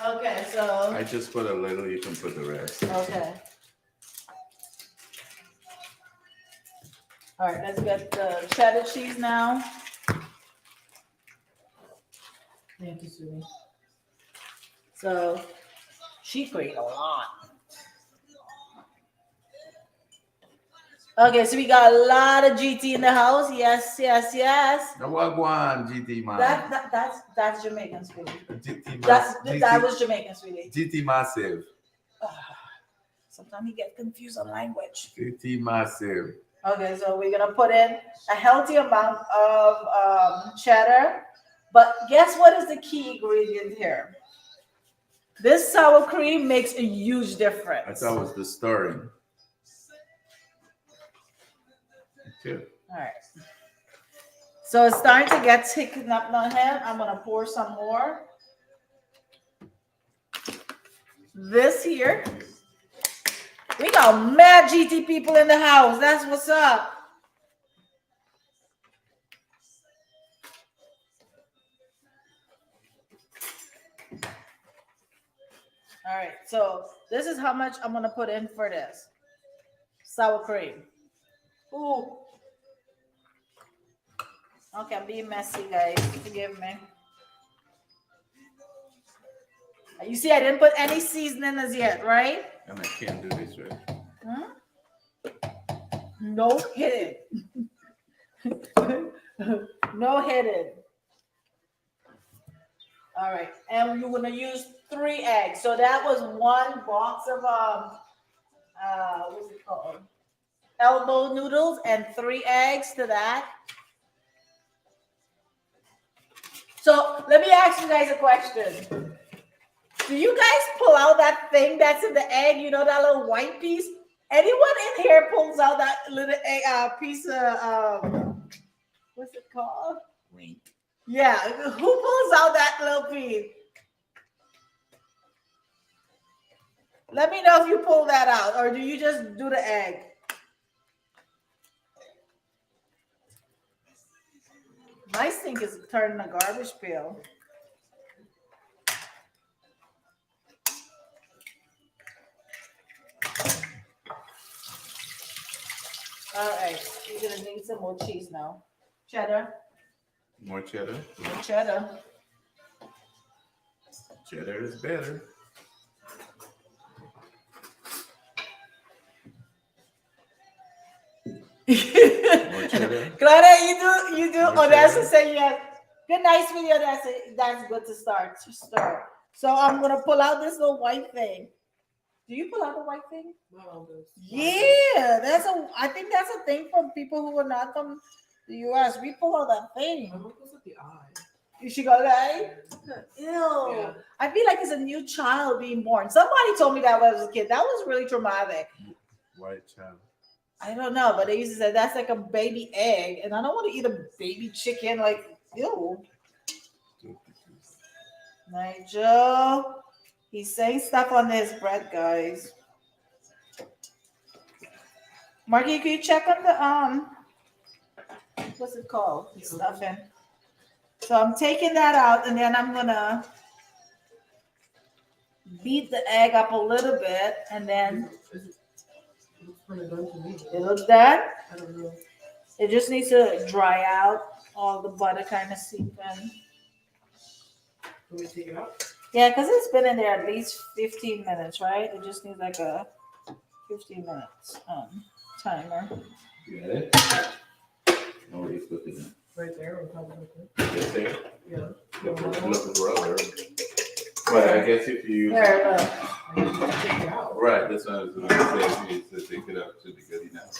Okay, so I just put a little. You can put the rest. okay. All right, let's get the cheddar cheese now. Thank you, sweetie. So she created a lot. Okay, so we got a lot of GT in the house. Yes, yes, yes. Now what one GT man? That's Jamaican, sweetie. GT That was Jamaican, sweetie. GT massive. Sometimes you get confused on language. GT massive. Okay, so we're gonna put in a healthy amount of cheddar, but guess what is the key ingredient here? This sour cream makes a huge difference. I thought it was the stirring. Okay. All right. So it's starting to get thickened up on him. I'm gonna pour some more. This here. We got mad GT people in the house. That's what's up. All right, so this is how much I'm gonna put in for this sour cream. Ooh. Okay, I'm being messy, guys. Forgive me. You see, I didn't put any seasoning as yet, right? And I can't do this right. No hidden. No hidden. All right, and you're gonna use 3 eggs. So that was 1 box of what's it called? Elbow noodles and 3 eggs to that. So let me ask you guys a question. Do you guys pull out that thing that's in the egg? You know, that little white piece? Anyone in here pulls out that little egg, piece of, what's it called? Wink. Yeah, who pulls out that little piece? Let me know if you pull that out, or do you just do the egg? My sink is turning a garbage pail. All right, you're gonna need some more cheese now. Cheddar. More cheddar. More cheddar. Cheddar is better. More cheddar. Claudia, you do. More Odessa cheddar. say yes. Good, nice video. That's good to start. To stir. So I'm gonna pull out this little white thing. Do you pull out the white thing? Yeah, I think that's a thing from people who are not from the US. We pull out that thing. I'm looking at the eye. You should go there. Ew. Yeah. I feel like it's a new child being born. Somebody told me that when I was a kid. That was really traumatic. White child. I don't know, but they used to say that's like a baby egg, and I don't want to eat a baby chicken. Like, ew. Nigel, he's saying stuff on his bread, guys. Marky, can you check on the what's it called? The stuffing. So I'm taking that out, and then I'm gonna beat the egg up a little bit, and then It looks kind of done to me. it looks done. I don't know. It just needs to dry out, all the butter kind of seep in. Can we take it out? Yeah, because it's been in there at least 15 minutes, right? It just needs like a 15 minutes timer. You got it? No, you put it in. Right there on top of it. Just there. Yeah. Look rubber. But I guess if you There, look. I need to take it out. right, this one is going to say to take it up to be good enough.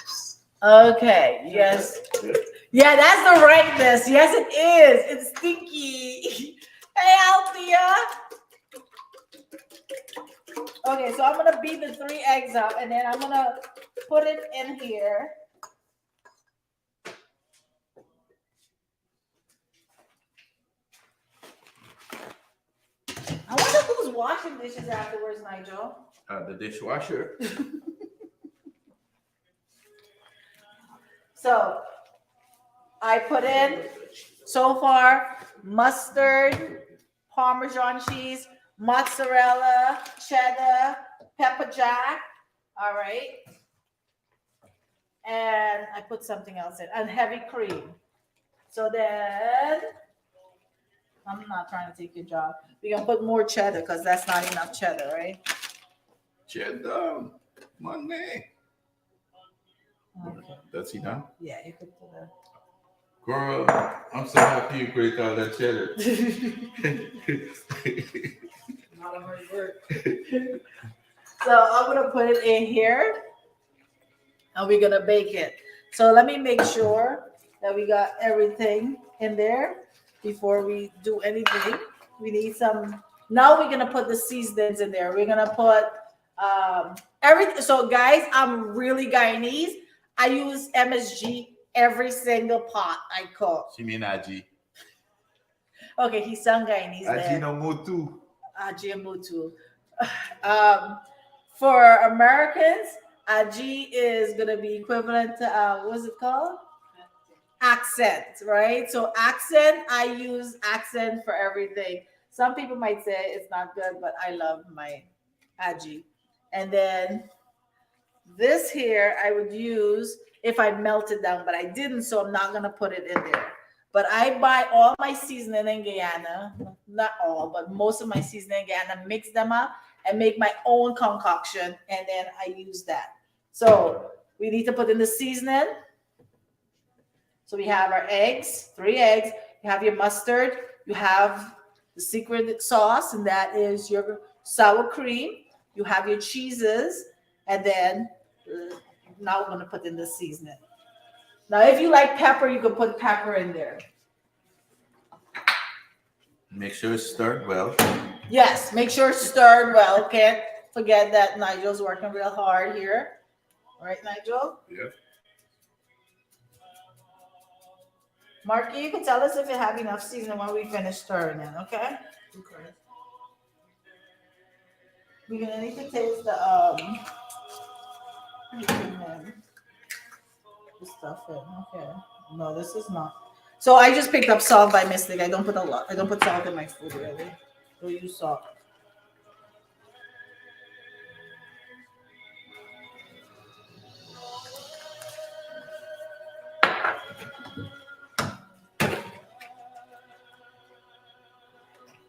Okay, yes. Yeah. Yeah, that's the rightness. Yes, it is. It's stinky. Hey, Althea. Okay, so I'm going to gonna beat the 3 eggs up, and then I'm gonna put it in here. I wonder who's washing dishes afterwards, Nigel. The dishwasher. So I put in so far mustard, Parmesan cheese, mozzarella, cheddar, pepper jack. All right. And I put something else in, and heavy cream. So then, I'm not trying to take your job. We're going to put more cheddar because that's not enough cheddar, right? Cheddar. Money. Okay. That's enough. Yeah, you could do that. Girl, I'm so happy you created all that cheddar. Not a hard work. So I'm gonna put it in here, and we're gonna bake it. So let me make sure that we got everything in there before we do anything. We need some. Now we're gonna put the seasonings in there. We're gonna put everything. So guys, I'm really Guyanese. I use MSG every single pot I cook. She mean Aji. Okay, he's some Guyanese. Aji no mutu. Aji for Americans, Aji is gonna be equivalent to what's it called? Accent, right? So accent, I use accent for everything. Some people might say it's not good, but I love my Aji. And then this here I would use if I melt it down, but I didn't, so I'm not gonna put it in there. But I buy all my seasoning in Guyana, not all, but most of my seasoning in Guyana, mix them up and make my own concoction, and then I use that. So we need to put in the seasoning. So we have our eggs, 3 eggs. You have your mustard. You have the secret sauce, and that is your sour cream. You have your cheeses, and then now we're going to put in the seasoning. Now, if you like pepper, you can put pepper in there. Make sure it's stirred well. Yes, make sure it's stirred well. Can't forget that Nigel's working real hard here. All right, Nigel? Yep. Marky, you can tell us if you have enough seasoning when we finish stirring it, okay? Okay. We're gonna need to taste the stuff in. Okay. No, this is not. So I just picked up salt by mistake. I don't put a lot. I don't put salt in my food really. Don't use salt.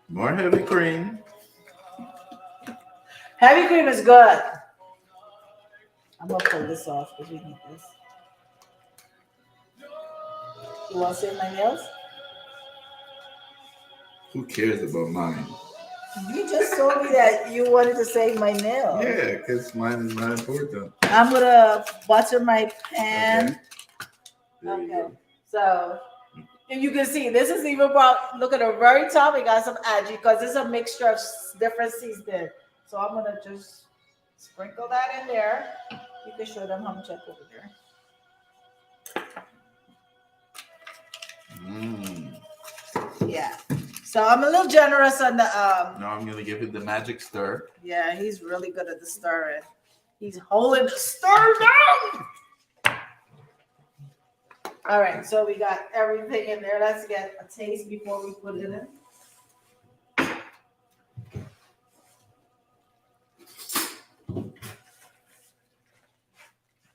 More heavy cream. Heavy cream is good. I'm gonna pull this off because we need this. You want to save my nails? Who cares about mine? You just told me that you wanted to save my nails. Yeah, because mine is not important. I'm gonna butter my pan. There you Okay. go. So you can see this is even about. Look at the very top. We got some aji because it's a mixture of different seasoning. So I'm gonna just sprinkle that in there. You can show them how much I put in there. Yeah. So I'm a little generous on the Now I'm gonna give it the magic stir. Yeah, he's really good at the stirring. He's holding the stir down. All right, so we got everything in there. Let's get a taste before we put it in.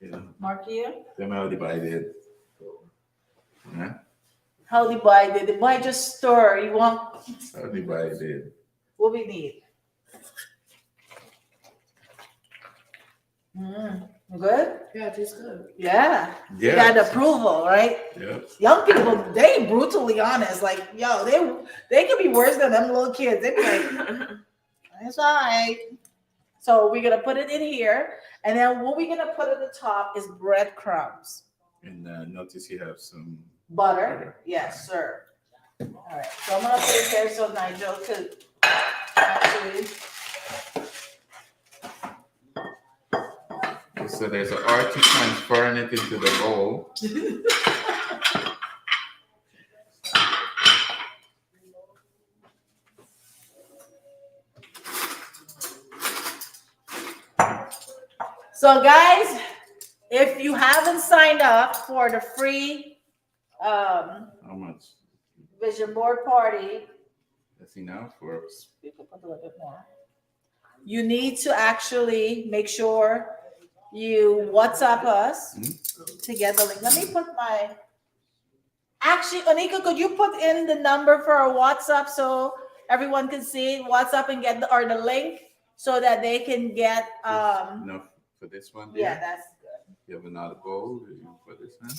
Yeah. Marky, Tell me how divided. Yeah. how the boy did? The boy just stir. You want How divided. what we need? Good? Yeah, it tastes good. Yeah. You Yeah. got approval, right? Yep. Young people, they brutally honest. Like, yo, they could be worse than them little kids. They be like, it's all right. So we're gonna put it in here, and then what we're gonna put at the top is breadcrumbs. And notice you have some Butter. Yes, sir. All right. So I'm gonna put it here so Nigel could actually So there's an art to transferring it into the bowl. So guys, if you haven't signed up for the free How much? vision board party, That's enough for. you can put a little bit more. You need to actually make sure you WhatsApp us to get the link. Let me put my. Actually, Onika, could you put in the number for our WhatsApp so everyone can see WhatsApp and get the link so that they can get Enough for this one? Yeah, that's good. You have another bowl for this one?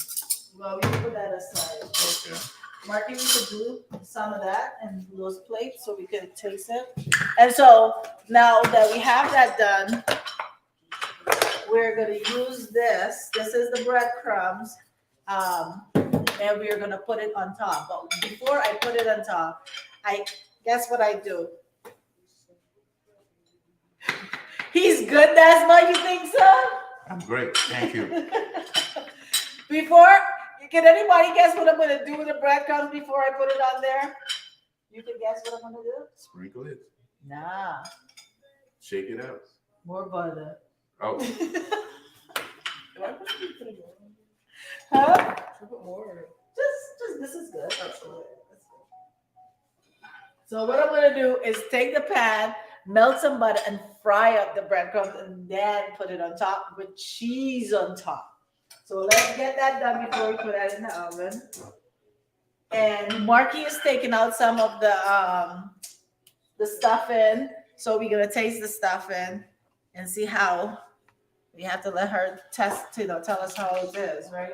Well, we can put that aside. Okay. Marky, we could do some of that and those plates so we could taste it. And so now that we have that done, we're gonna use this. This is the breadcrumbs. And we're gonna put it on top. But before I put it on top, guess what I do? He's good, Desma, you think so? I'm great. Thank you. Can anybody guess what I'm gonna do with the breadcrumbs before I put it on there? You can guess what I'm gonna do? Sprinkle it. Nah, Shake it up. more butter. Oh, Huh? Put more. Just this is good. That's good. So what I'm gonna do is take the pan, melt some butter, and fry up the breadcrumbs, and then put it on top with cheese on top. So let's get that done before we put that in the oven. And Marky is taking out some of the stuffing. So we're gonna taste the stuffing and see how. We have to let her test, tell us how it is, right?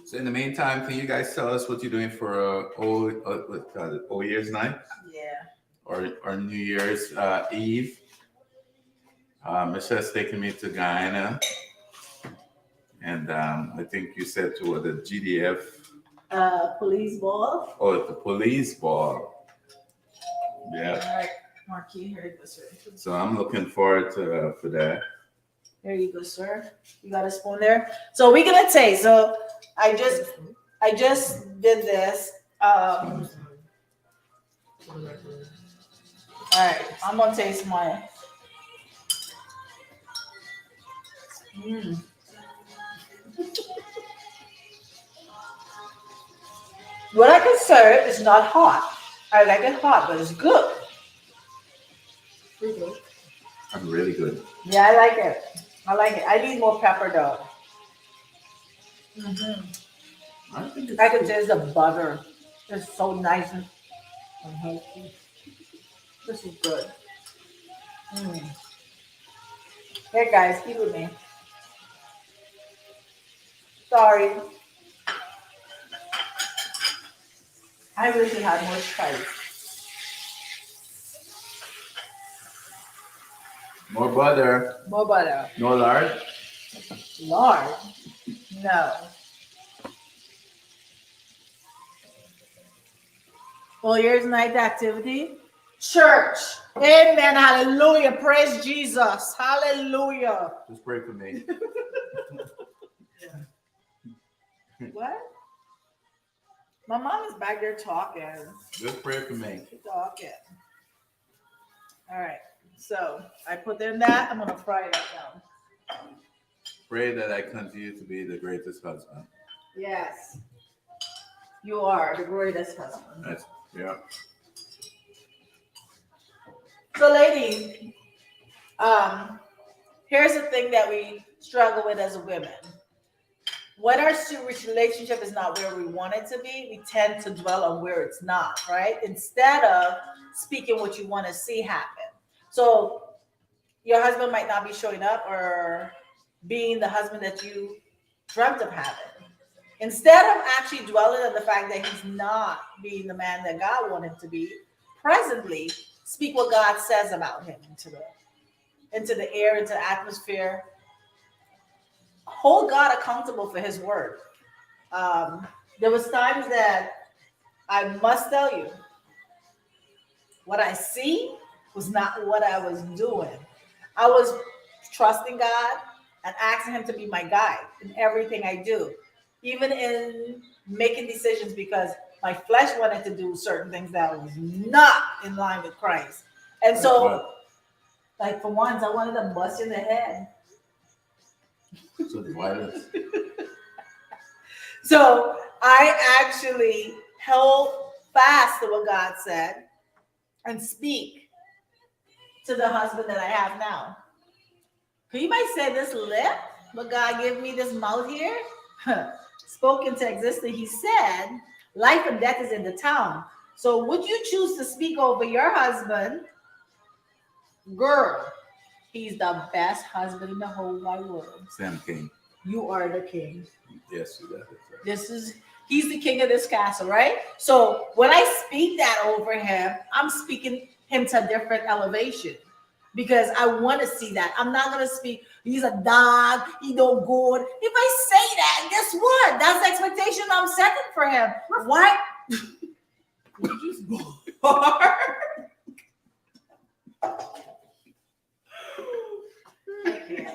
so in the meantime, can you guys tell us what you're doing for Old Year's night Yeah. or New Year's Eve? Michelle's taking me to Guyana, and I think you said to the GDF. Police ball. Oh, the police ball. Yeah. All right, Marky, here you go, sir. So I'm looking forward to for that. There you go, sir. You got a spoon there. So we're gonna taste. So I just did this. All right, I'm gonna taste mine. What I can serve is not hot. I like it hot, but it's good. Pretty good. I'm really good. Yeah, I like it. I need more pepper though. I think it's I can taste the butter. It's so nice and healthy. This is good. Hey guys, keep with me. Sorry. I wish it had more spice. more butter. More butter. No lard. Lard? No. Well, here's night activity. Church. Amen. Hallelujah. Praise Jesus. Hallelujah. Just pray for me. What? My mom is back there talking. Just pray for me. Talking. All right. So I put in that. I'm gonna fry it up now. Pray that I continue to be the greatest husband. Yes. You are the greatest husband. That's yeah. So, ladies, here's the thing that we struggle with as women. When our relationship is not where we want it to be, we tend to dwell on where it's not, right? Instead of speaking what you want to see happen. So, your husband might not be showing up or being the husband that you dreamt of having. Instead of actually dwelling on the fact that he's not being the man that God wanted him to be, presently speak what God says about him into the air, into the atmosphere. Hold God accountable for his word. There was times that I must tell you, what I see was not what I was doing. I was trusting God and asking Him to be my guide in everything I do, even in making decisions because my flesh wanted to do certain things that was not in line with Christ. And Like so, what? like for once, I wanted to bust you in the head. So the violence. So I actually held fast to what God said and speak to the husband that I have now. You might say this lip, but God gave me this mouth here. Spoken to existence, He said, life and death is in the tongue. So would you choose to speak over your husband? Girl, he's the best husband in the whole wide world. Sam King. You are the king. Yes, you got it. Right. He's the king of this castle, right? So when I speak that over him, I'm speaking him to a different elevation because I want to see that. I'm not going to speak, he's a dog, he don't good. If I say that, guess what? That's the expectation I'm setting for him. Why?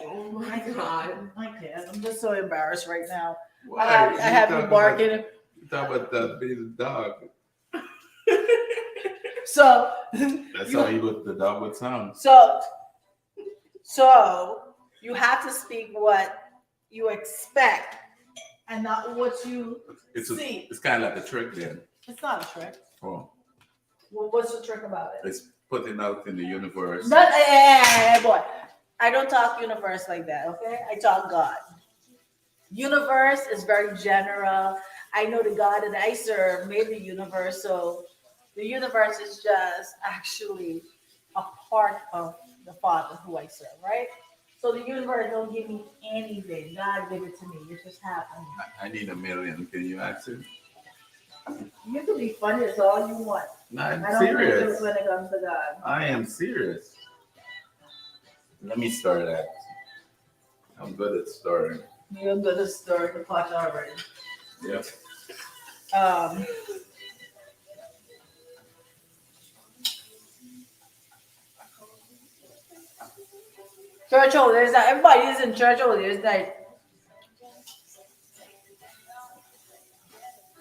Oh my God. I can't. I'm just so embarrassed right now. Why? I have you barking. You talk about being a dog. So That's how the dog would sound. So you have to speak what you expect and not what you see. It's kind of like a trick then. It's not a trick. Oh, Well, what's the trick about it? it's putting out in the universe. Not, hey, boy. I don't talk universe like that, okay? I talk God. Universe is very general. I know the God that I serve made the universe, so the universe is just actually a part of the Father who I serve, right? So the universe don't give me anything. God gave it to me. It just happened. I need $1 million. Can you ask him? You can be funny as all you want. No, I'm I don't think serious. it's when it comes to God. I am serious. Let me start that. I'm good at starting. You're good to stir the pot already. Yep. Church holders, that everybody is in church holders. Like,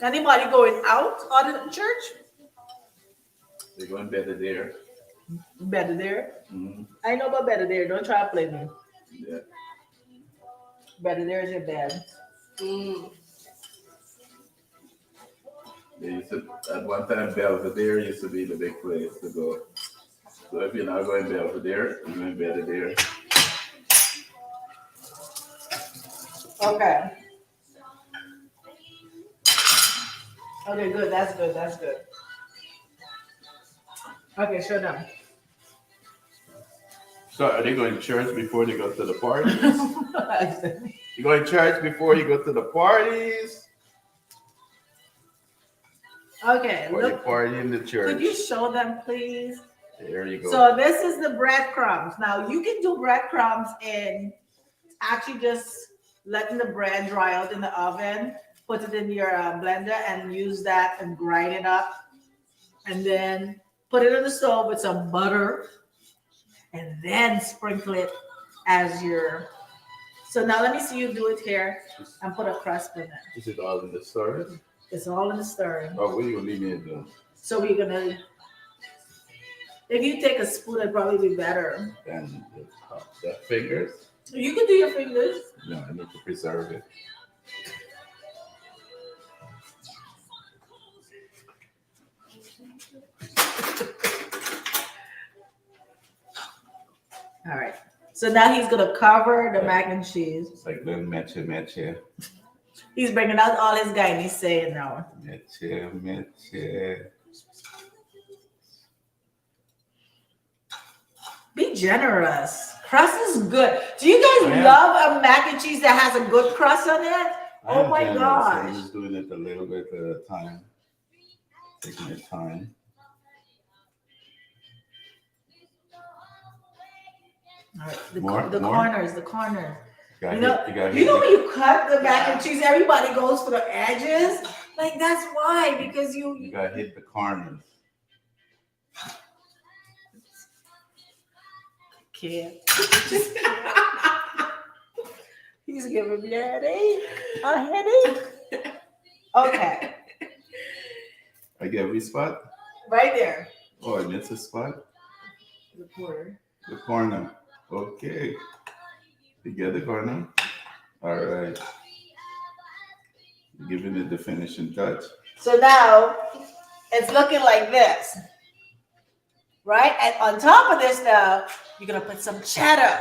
anybody going out of the church? They're going better there. Better there. Mm-hmm. I know about better there. Don't try to play me. Yeah. Better there is your bed. They used to, at one time, Belvedere used to be the big place to go. So if you're not going Belvedere, you're going better there. Okay. Okay, good. That's good. That's good. Okay, show them. So are they going to church before they go to the parties? You going to church before you go to the parties? Okay, Or you look. party in the church? Could you show them, please? There you go. So this is the breadcrumbs. Now you can do breadcrumbs in actually just letting the bread dry out in the oven. Put it in your blender and use that and grind it up. And then put it on the stove with some butter. And then sprinkle it as your. So now let me see you do it here and put a crust in it. Is it all in the stirring? It's all in the stirring. Oh, what are you going to leave me to do? So we're gonna. If you take a spoon, it'd probably be better. And the fingers? You can do your fingers. No, I need to preserve it. All right. So now he's gonna cover the mac and cheese. It's like little matcha. He's bringing out all his guy and he's saying now. Matcha. Be generous. Crust is good. Do you guys I am. love a mac and cheese that has a good crust on it? Oh my I'm gosh. just doing it a little bit at a time. Taking my time. All right. The More? corners. You You know when you cut the mac and cheese, everybody goes for the edges. Like that's why, because You you gotta hit the corners. can't. He's giving me a headache. A headache. Okay, I get every spot. right there. Oh, I missed a spot. The quarter. The corner. Okay. You get the corner. All right. Giving it the finishing touch. So now it's looking like this, right? And on top of this, now you're gonna put some cheddar.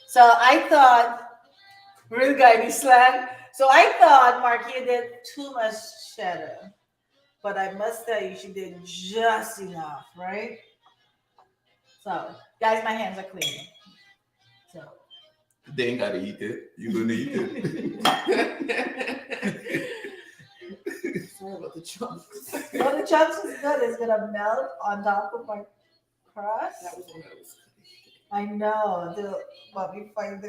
So I thought, real guy be slang. So I thought Marquia did too much cheddar, but I must tell you, she did just enough, right? So, guys, my hands are clean. So, They ain't gotta eat it. You gonna eat it. Sorry about the chunks. well, the chunks is good. It's gonna melt on top of my crust. That was one that was. I know. Let me find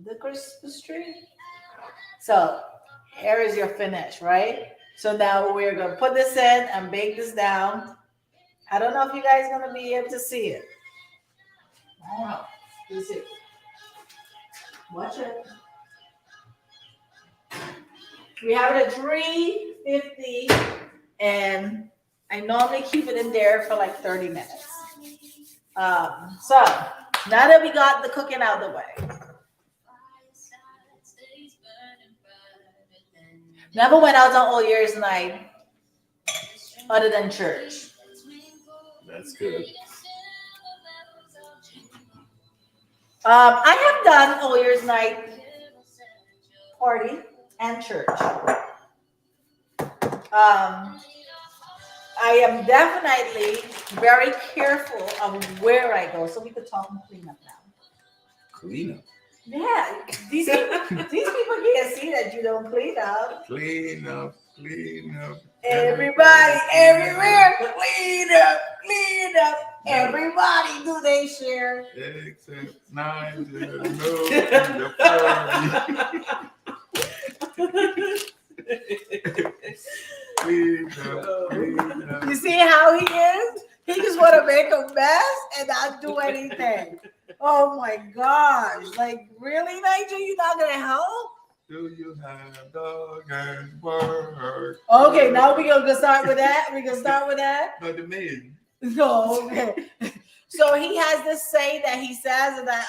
the Christmas tree. So here is your finish, right? So now we're gonna put this in and bake this down. I don't know if you guys are gonna be able to see it. I don't know. Let's see. Watch it. We have it at 350, and I normally keep it in there for like 30 minutes. So now that we got the cooking out of the way, never went out on all year's night other than church. That's good. I have done all year's night party and church. I am definitely very careful of where I go, so we could talk and clean up now. Clean up. Yeah, these people can't see that you don't clean up. Clean up. Clean up. Everybody, everywhere, clean up, clean up. Everybody do they share. Except Nigel, no, the party. Clean up, clean up. You see how he is? He just want to make a mess and not do anything. Oh my gosh. Like, really, Nigel? You're not going to help? Do you have dog and bird? Okay, now we're going to start with that. We're going to start with that. No, the maid. No, okay. So he has this saying that he says that,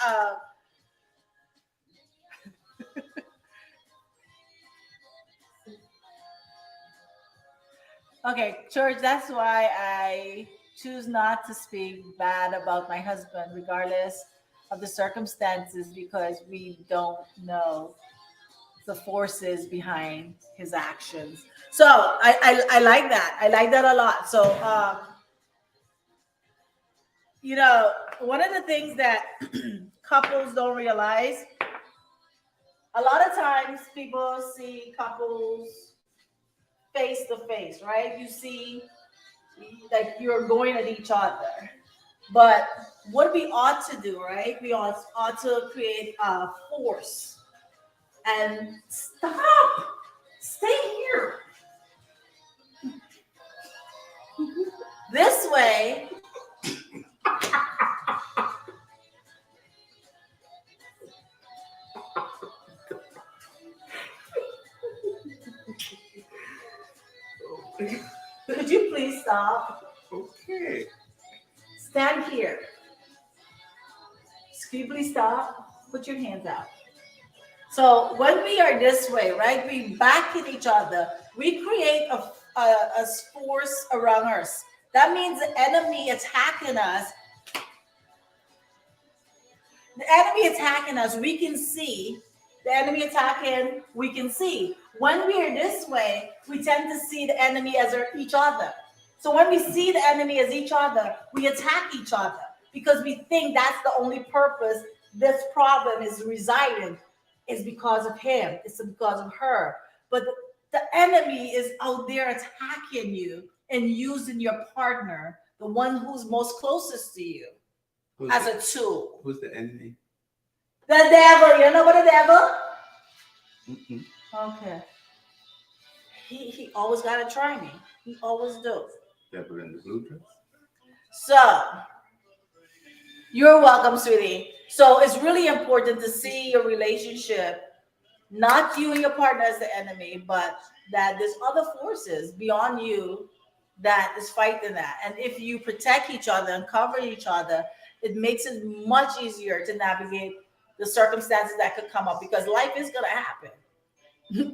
okay, church, that's why I choose not to speak bad about my husband, regardless of the circumstances, because we don't know the forces behind his actions. So I like that. I like that a lot. So, one of the things that couples don't realize, a lot of times people see couples face to face, right? You see like you're going at each other. But what we ought to do, right? We ought to create a force and stop. Stay here. This way. Could you please stop? Okay. Stand here. Could you please stop? Put your hands out. So when we are this way, right, we back at each other. We create a force around us. That means the enemy attacking us. The enemy attacking us, we can see. The enemy attacking, we can see. When we are this way, we tend to see the enemy as each other. So when we see the enemy as each other, we attack each other because we think that's the only purpose this problem is residing, is because of him, it's because of her. But the enemy is out there attacking you and using your partner the one who's most closest to you, Who's as the, a tool. who's the enemy? The devil, you know about the devil? Mm-mm. Okay. He always gotta try me. He always do. Devil in the blue dress. So you're welcome, sweetie. So it's really important to see your relationship, not you and your partner as the enemy, but that there's other forces beyond you that is fighting that. And if you protect each other and cover each other, it makes it much easier to navigate the circumstances that could come up, because life is gonna happen.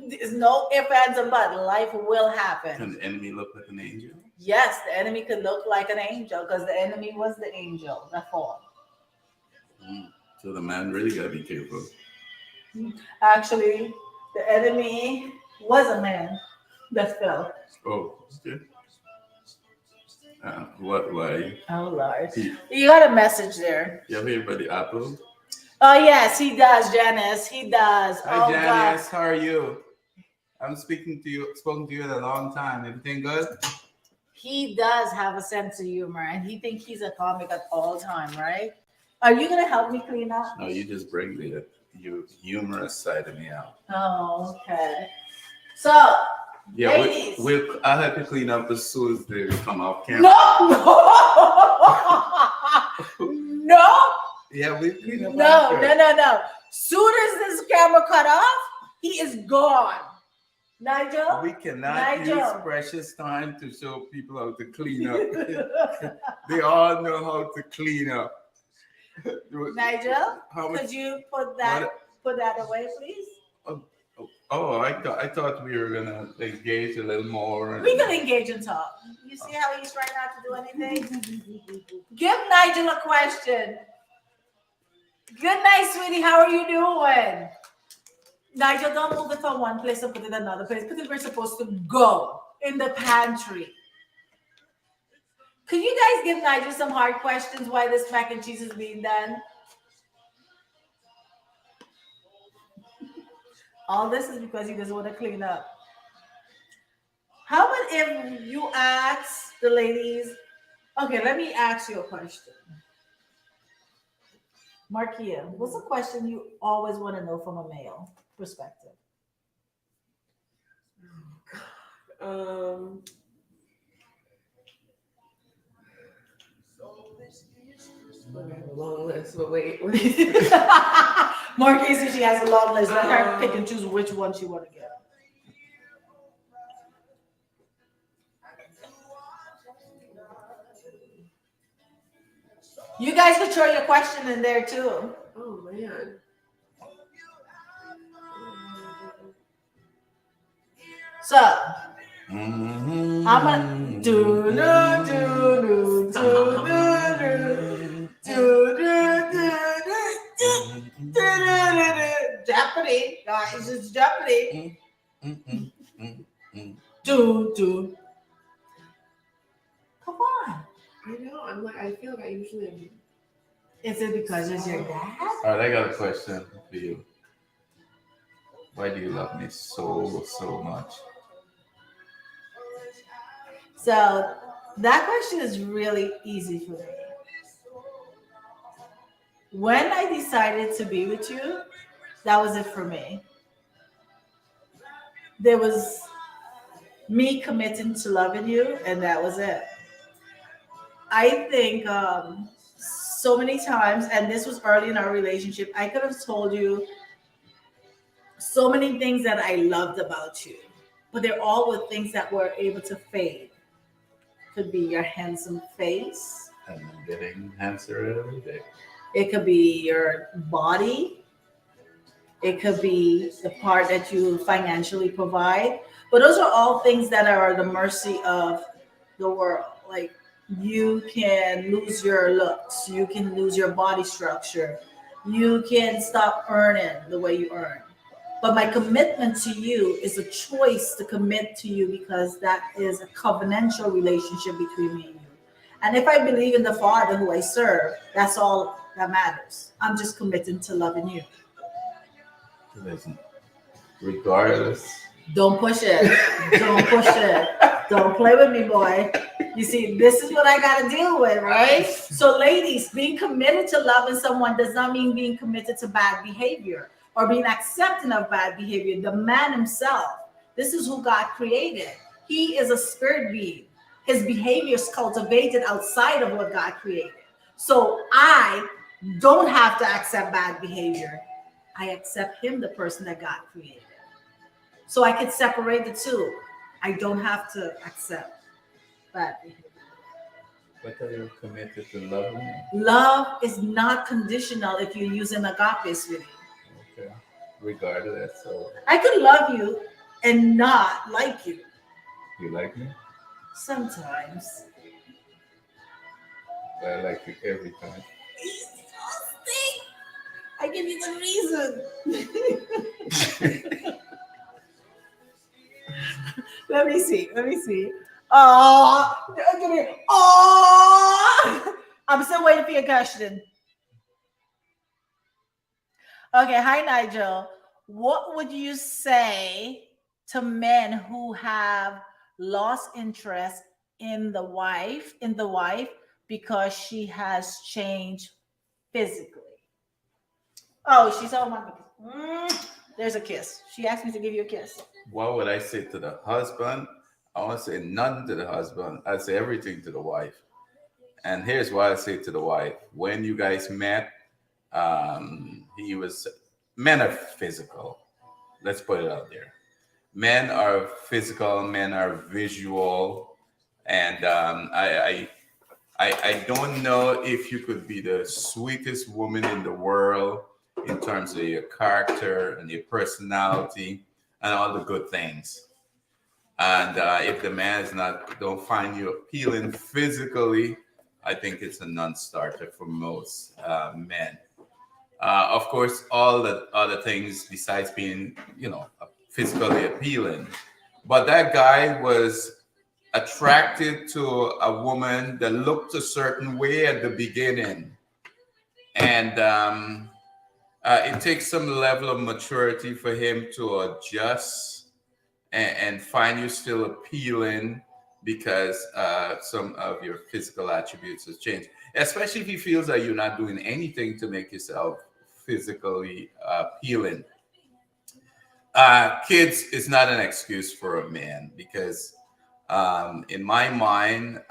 There's no ifs, ands, and buts. Life will happen. Can the enemy look like an angel? Yes, the enemy could look like an angel because the enemy was the angel that fall. So the man really gotta be careful. Actually, the enemy was a man that fell. Oh, okay. What? Why? Oh Lord, You you got a message there. ever hear about the apple? Oh yes, he does, Janice. He does. Hi, Oh Janice. How are you? I'm speaking to you. Spoken to you in a long time. Everything good? God, he does have a sense of humor, and he thinks he's a comic at all time, right? Are you gonna help me clean up? No, you just bring the humorous side of me out. Oh, okay. So, Yeah, ladies. I'll help you clean up as soon as they come off camera. No, no, Yeah, we clean up. no, after. no. Soon as this camera cut off, he is gone. Nigel? We cannot Nigel. use precious time to show people how to clean up. They all know how to clean up. Nigel, How much? could you put that away, please? Oh, I thought we were gonna engage a little more. We can engage and talk. You see how he's trying not to do anything? Give Nigel a question. Good night, sweetie. How are you doing? Nigel, don't move it from one place and put it in another place. Put it where it's supposed to go, in the pantry. Could you guys give Nigel some hard questions why this mac and cheese is being done? All this is because he doesn't want to clean up. How about if you ask the ladies? Okay, let me ask you a question. Markia, what's a question you always want to know from a male perspective? I have a long list, but wait. Markia says she has a long list. Let her pick and choose which one she want to get. You guys could throw your question in there too. Oh man. So I'm gonna Jeopardy, guys, it's Jeopardy. Come on. I know. I'm like, I feel like I usually am. Is it because it's your dad? All right, I got a question for you. Why do you love me so much? So that question is really easy for me. When I decided to be with you, that was it for me. There was me committing to loving you, and that was it. I think so many times, and this was early in our relationship, I could have told you so many things that I loved about you, but they're all with things that were able to fade. Could be your handsome face. And I'm getting answer every day. It could be your body. It could be the part that you financially provide. But those are all things that are at the mercy of the world. Like, you can lose your looks. You can lose your body structure. You can stop earning the way you earn. But my commitment to you is a choice to commit to you, because that is a covenantal relationship between me and you. And if I believe in the Father who I serve, that's all that matters. I'm just committing to loving you. Listen, regardless. Don't push it. Don't push it. Don't play with me, boy. You see, this is what I got to deal with, right? So, ladies, being committed to loving someone does not mean being committed to bad behavior or being accepting of bad behavior. The man himself, this is who God created. He is a spirit being. His behavior is cultivated outside of what God created. So, I don't have to accept bad behavior. I accept him, the person that God created. So I could separate the two. I don't have to accept bad behavior. But are you committed to loving him? Love is not conditional if you're using agape, sweetie. Okay. Regardless, so I could love you and not like you you like me? sometimes. But I like you every time. I give you the reason. Let me see. Oh, I'm still waiting for your question. Okay, hi Nigel. What would you say to men who have lost interest in the wife because she has changed physically? Oh, she's oh my. There's a kiss. She asked me to give you a kiss. What would I say to the husband? I want to say nothing to the husband. I say everything to the wife. And here's what I say to the wife. When you guys met, he was, men are physical. Let's put it out there. Men are physical, men are visual. And I don't know if you could be the sweetest woman in the world in terms of your character and your personality and all the good things. And if the man is not, don't find you appealing physically, I think it's a non-starter for most men. Of course, all the other things besides being, physically appealing. But that guy was attracted to a woman that looked a certain way at the beginning. And it takes some level of maturity for him to adjust and find you still appealing because some of your physical attributes has changed. Especially if he feels that you're not doing anything to make yourself physically appealing. Kids is not an excuse for a man because, in my mind,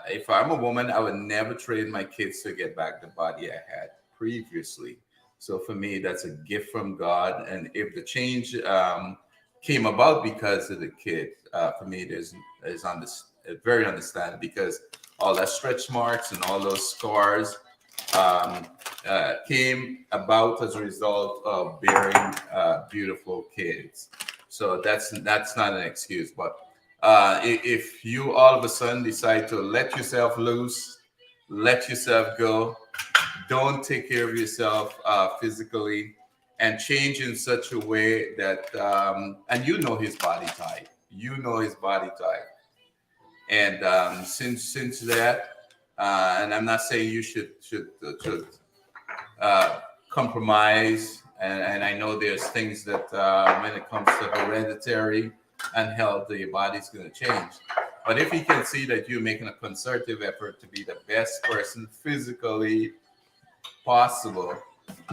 if I'm a woman, I would never trade my kids to get back the body I had previously. So for me, that's a gift from God. And if the change came about because of the kid, for me, there's very understandable because all that stretch marks and all those scars came about as a result of bearing beautiful kids. So that's not an excuse. But if you all of a sudden decide to let yourself loose, let yourself go, don't take care of yourself physically, and change in such a way that, and you know his body type. And since that, and I'm not saying you should compromise. And I know there's things that when it comes to hereditary and health, your body's going to change. But if he can see that you're making a concerted effort to be the best person physically possible,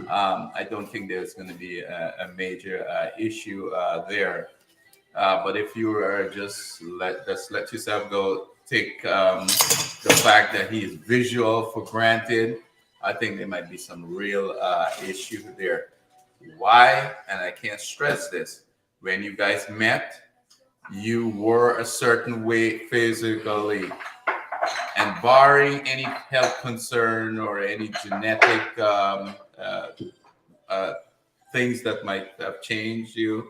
I don't think there's going to be a major issue there. But if you are just let yourself go, take the fact that he is visual for granted, I think there might be some real issue there. Why? And I can't stress this. When you guys met, you were a certain way physically. And barring any health concern or any genetic things that might have changed you,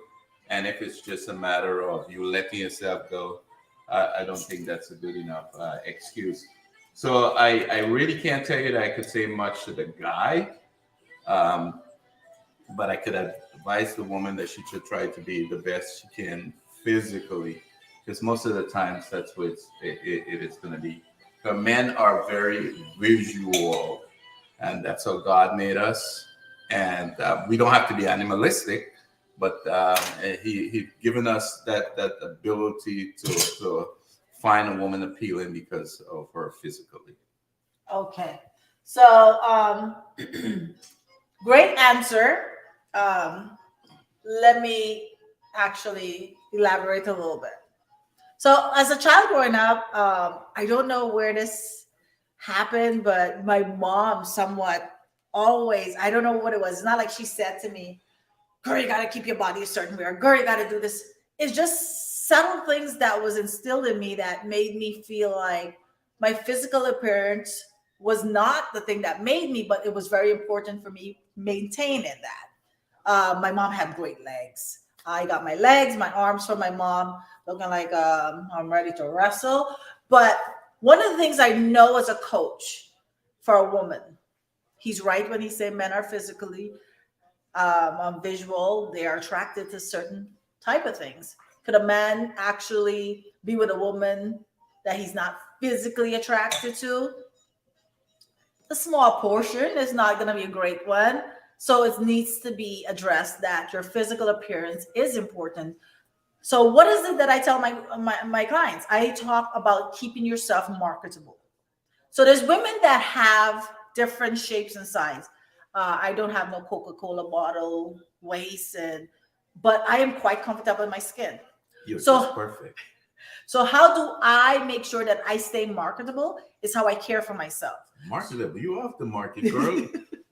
and if it's just a matter of you letting yourself go, I don't think that's a good enough excuse. So I really can't tell you that I could say much to the guy, but I could advise the woman that she should try to be the best she can physically, because most of the times that's what it is going to be. The men are very visual, and that's how God made us. And we don't have to be animalistic, but he given us that ability to find a woman appealing because of her physically. Okay. So, great answer. Let me actually elaborate a little bit. So, as a child growing up, I don't know where this happened, but my mom somewhat always, I don't know what it was. It's not like she said to me, girl, you got to keep your body a certain way, or girl, you got to do this. It's just subtle things that was instilled in me that made me feel like my physical appearance was not the thing that made me, but it was very important for me maintaining that. My mom had great legs. I got my legs, my arms from my mom, looking like I'm ready to wrestle. But one of the things I know as a coach for a woman, he's right when he said men are physically visual. They are attracted to certain type of things. Could a man actually be with a woman that he's not physically attracted to? A small portion is not going to be a great one. So it needs to be addressed that your physical appearance is important. So what is it that I tell my clients? I talk about keeping yourself marketable. So there's women that have different shapes and sizes. I don't have no Coca-Cola bottle waist, but I am quite comfortable in my skin. You're So- just perfect. So how do I make sure that I stay marketable? Is how I care for myself. Marketable. You off the market, girl.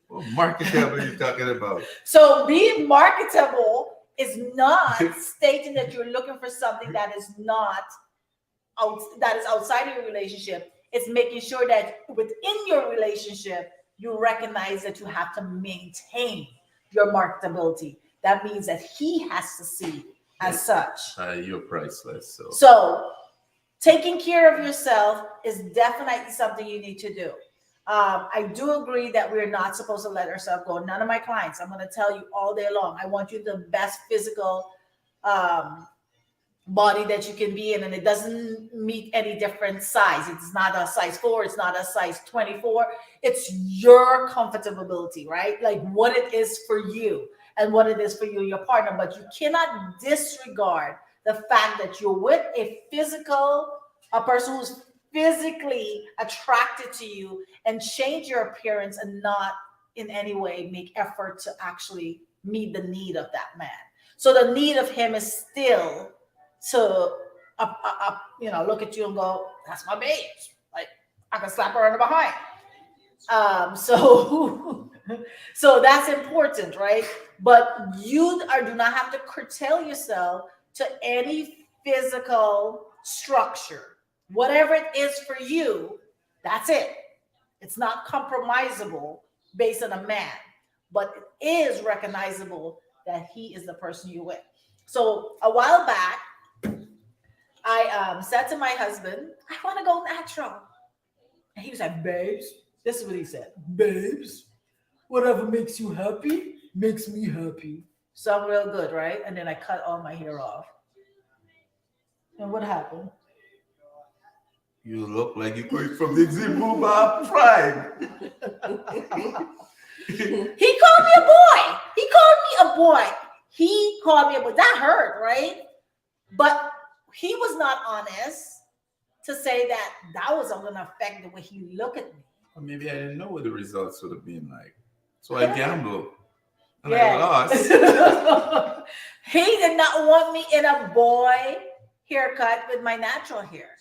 What marketable are you talking about? So being marketable is not stating that you're looking for something that is not that is outside of your relationship. It's making sure that within your relationship, you recognize that you have to maintain your marketability. That means that he has to see as such. You're priceless. So taking care of yourself is definitely something you need to do. I do agree that we're not supposed to let ourselves go. None of my clients, I'm going to tell you all day long, I want you the best physical body that you can be in, and it doesn't meet any different size. It's not a size 4, it's not a size 24. It's your comfortability, right? Like what it is for you and what it is for you and your partner. But you cannot disregard the fact that you're with a person who's physically attracted to you, and change your appearance and not in any way make effort to actually meet the need of that man. So the need of him is still to look at you and go, that's my babe. Like I can slap her in the behind. So so that's important, right? But you do not have to curtail yourself to any physical structure. Whatever it is for you, that's it. It's not compromisable based on a man, but it is recognizable that he is the person you're with. So a while back, I said to my husband, I want to go natural. And he was like, babes, this is what he said, babes, whatever makes you happy makes me happy. So I'm real good, right? And then I cut all my hair off. And what happened? You look like you came from the Zimbabwe tribe. He called me a boy. He called me a boy. He called me a boy. That hurt, right? But he was not honest to say that wasn't going to affect the way he looked at me. Or maybe I didn't know what the results would have been like. So I gambled. And Yeah. I lost. He did not want me in a boy haircut with my natural hair.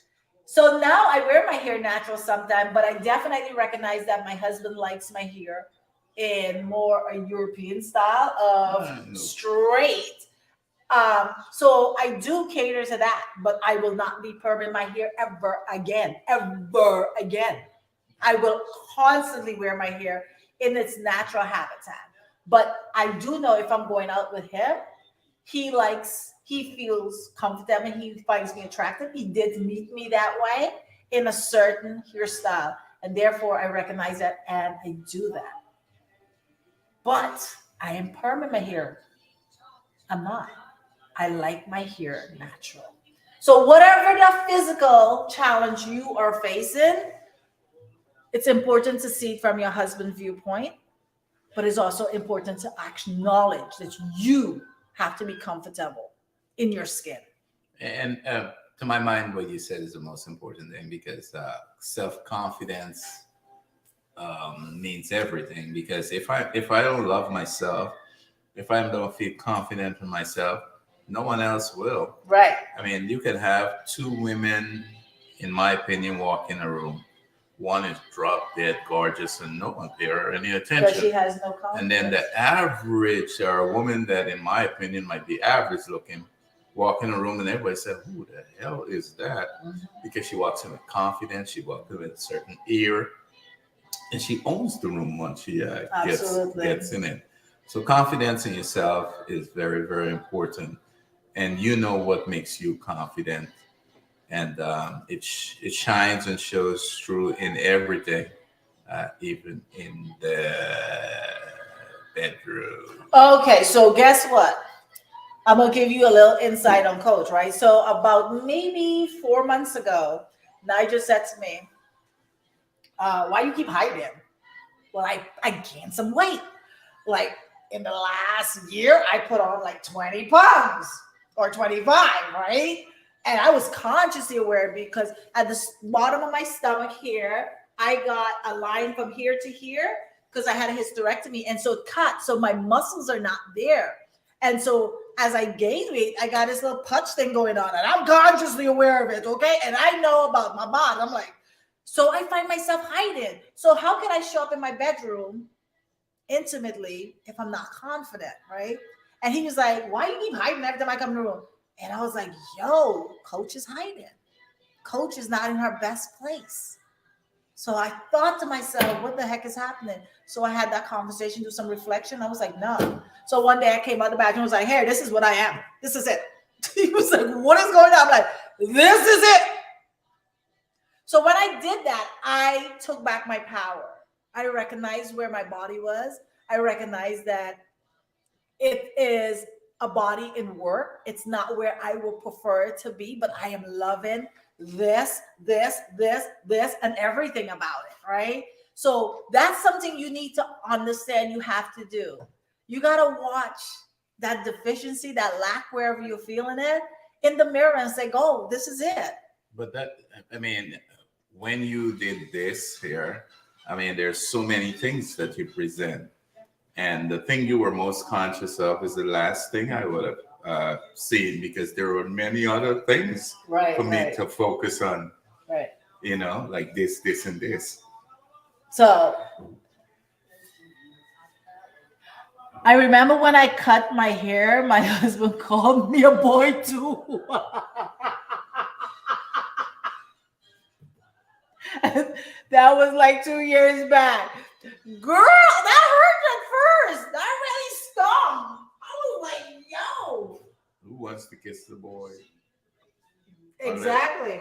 So now I wear my hair natural sometimes, but I definitely recognize that my husband likes my hair in more a European style of straight. So I do cater to that, but I will not be perming my hair ever again. Ever again. I will constantly wear my hair in its natural habitat. But I do know if I'm going out with him, he feels comfortable and he finds me attractive. He did meet me that way in a certain hairstyle. And therefore I recognize that and I do that. But I am perming my hair. I'm not. I like my hair natural. So whatever the physical challenge you are facing, it's important to see it from your husband's viewpoint, but it's also important to acknowledge that you have to be comfortable in your skin. And to my mind, what you said is the most important thing, because self-confidence means everything. Because if I don't love myself, if I don't feel confident in myself, no one else will. Right. I mean, you could have two women, in my opinion, walk in a room. One is drop dead gorgeous and no one pay her any Because she attention. has no confidence. And then the average, or a woman that, in my opinion, might be average looking, walk in a room and everybody said, "Who the hell is that?" Because she walks in with confidence, she walks in with a certain ear, and she owns the room once she gets in it. So confidence in yourself is very, very important, and you know what makes you confident, and it shines and shows through in everything, even in the bedroom. Okay, so guess what? I'm gonna give you a little insight on Coach, right? So about maybe 4 months ago, Nigel said to me, "Why you keep hiding?" Well, I gained some weight. Like in the last year, I put on like 20 pounds or 25, right? And I was consciously aware because at the bottom of my stomach here, I got a line from here to here because I had a hysterectomy, and so it cut. So my muscles are not there. And so as I gained weight, I got this little putch thing going on, and I'm consciously aware of it, okay? And I know about my body. I'm like, so I find myself hiding. So how can I show up in my bedroom intimately if I'm not confident, right? And he was like, "Why you keep hiding every time I come in the room?" And I was like, "Yo, Coach is hiding. Coach is not in her best place." So I thought to myself, what the heck is happening? So I had that conversation, do some reflection. I was like, no. So one day I came out the bathroom and was like, "Hey, this is what I am. This is it." He was like, "What is going on?" I'm like, "This is it." So when I did that, I took back my power. I recognized where my body was. I recognized that it is a body in work. It's not where I would prefer it to be, but I am loving this, and everything about it, right? So that's something you need to understand you have to do. You got to watch that deficiency, that lack, wherever you're feeling it, in the mirror and say, "Go, this is it." But I mean, when you did this here, I mean, there's so many things that you present. And the thing you were most conscious of is the last thing I would have seen, because there were many other things for me to focus on, Right. Like this, and this. So I remember when I cut my hair, my husband called me a boy too. That was like 2 years back. Girl, that hurt at first. That really stung. I was like, yo. Who wants to kiss the boy? Exactly.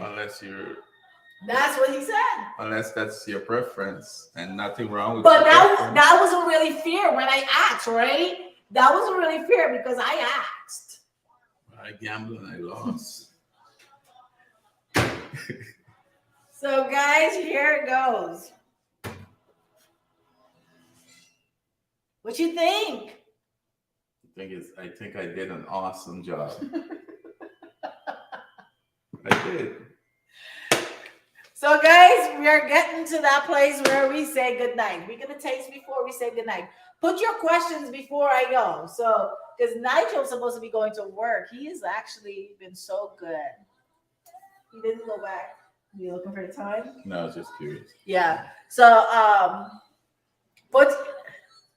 That's what he said. Unless that's your preference, and nothing wrong with But that. that wasn't really fear when I asked, right? That wasn't really fear because I asked. I gambled and I lost. So guys, here it goes. What you think? I think I did an awesome job. I did. So guys, we are getting to that place where we say goodnight. We're gonna taste before we say goodnight. Put your questions before I go. So, because Nigel's supposed to be going to work, he has actually been so good. He didn't go back. You looking for the time? No, I was just curious. Yeah. So, put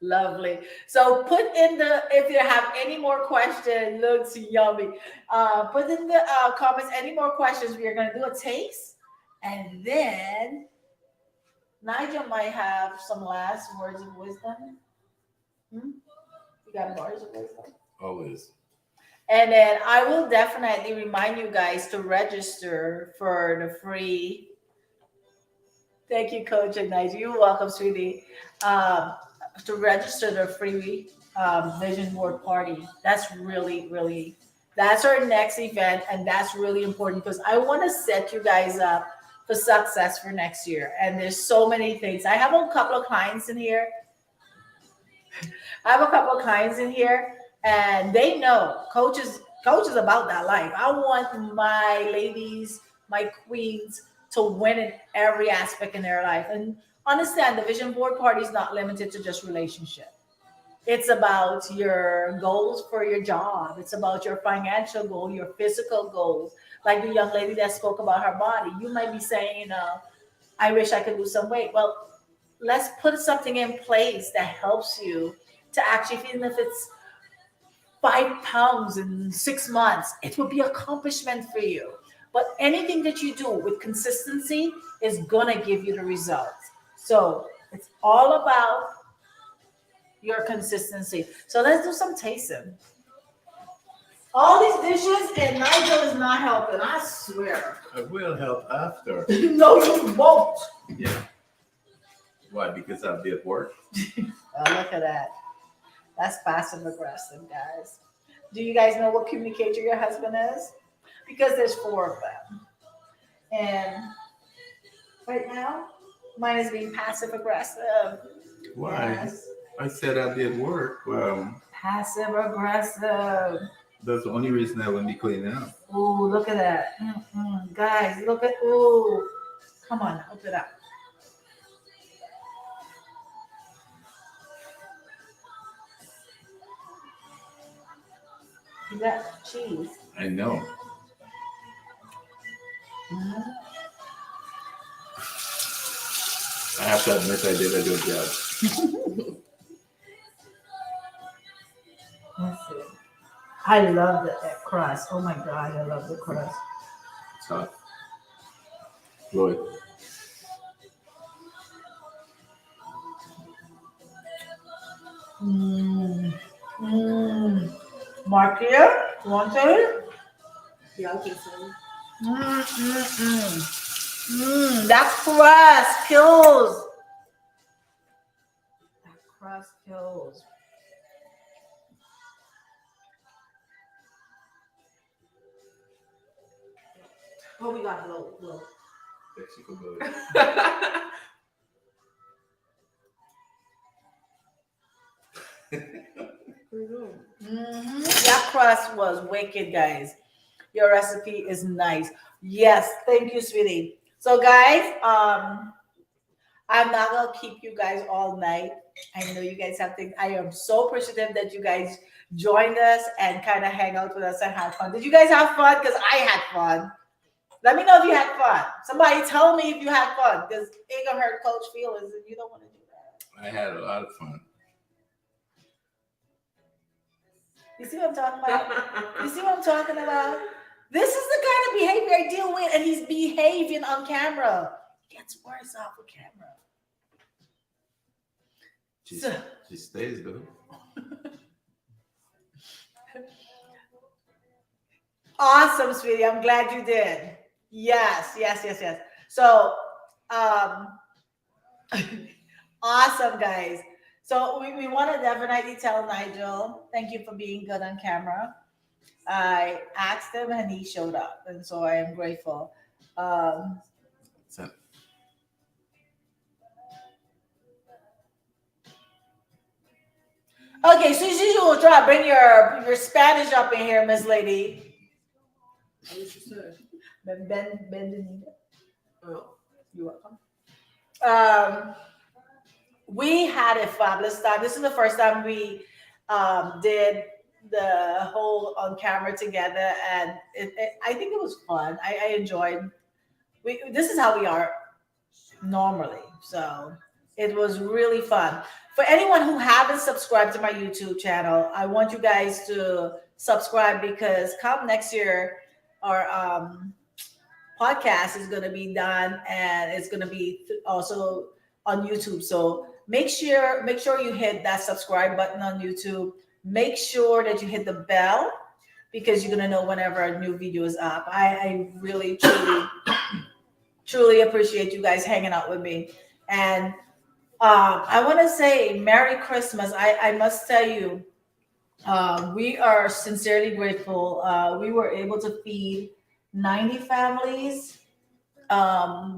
lovely. So put in if you have any more questions. Looks yummy. Put in the comments any more questions. We are gonna do a taste. And then Nigel might have some last words of wisdom. You got words of wisdom? Always. And then I will definitely remind you guys to register for the free. Thank you, Coach and Nigel. You're welcome, sweetie. To register the free vision board party. That's really, that's our next event. And that's really important because I want to set you guys up for success for next year. And there's so many things. I have a couple of clients in here and they know coaches about that life. I want my ladies, my queens, to win in every aspect in their life. And understand the vision board party is not limited to just relationship. It's about your goals for your job. It's about your financial goal, your physical goals. Like the young lady that spoke about her body, you might be saying, I wish I could lose some weight. Well, let's put something in place that helps you to actually, even if it's 5 pounds in 6 months, it will be accomplishment for you. But anything that you do with consistency is gonna give you the results. So it's all about your consistency. So let's do some tasting. All these dishes and Nigel is not helping. I swear. I will help after. No, you won't. Yeah. Why? Because I'll be at work. Oh, look at that. That's passive aggressive, guys. Do you guys know what communicator your husband is? Because there's four of them. And right now, mine is being passive aggressive. Why? Yes. I said I'll be at work. Passive aggressive. That's the only reason I wouldn't be cleaning up. Ooh, look at that. Guys, look at, ooh. Come on, open it up. You got cheese. I know. Mhm. I have to admit I did a good job. Let's see. I love the crust. Oh my god, I love the crust. It's hot. Lloyd. Mmm. Mmm. Markia, you want to? Yeah, I think so. That crust kills. That crust kills. Oh, we got blow. Mexico Lloyd. That crust was wicked, guys. Your recipe is nice. Yes, thank you, sweetie. So, guys, I'm not gonna keep you guys all night. I know you guys have things. I am so appreciative that you guys joined us and kind of hang out with us and have fun. Did you guys have fun? Because I had fun. Let me know if you had fun. Somebody tell me if you had fun, because it gonna hurt coach feelings and you don't want to do that. I had a lot of fun. You see what I'm talking about? You see what I'm talking about? This is the kind of behavior I deal with, and he's behaving on camera. It gets worse off of camera. She stays though. Awesome, sweetie. I'm glad you did. Yes. So, um, awesome, guys. So we want to definitely tell Nigel, thank you for being good on camera. I asked him and he showed up, and so I am grateful. Um, So, okay, so you will try to bring your Spanish up in here, Miss Lady. What did you say? Ben, Oh. you're welcome. Um, we had a fabulous time. This is the first time we did the whole on camera together, and I think it was fun. I enjoyed. This is how we are normally, so it was really fun. For anyone who haven't subscribed to my YouTube channel, I want you guys to subscribe, because come next year, our podcast is going to be done, and it's going to be also on YouTube. So make sure you hit that subscribe button on YouTube. Make sure that you hit the bell, because you're going to know whenever a new video is up. I really truly appreciate you guys hanging out with me. And I want to say Merry Christmas. I must tell you, we are sincerely grateful. We were able to feed 90 families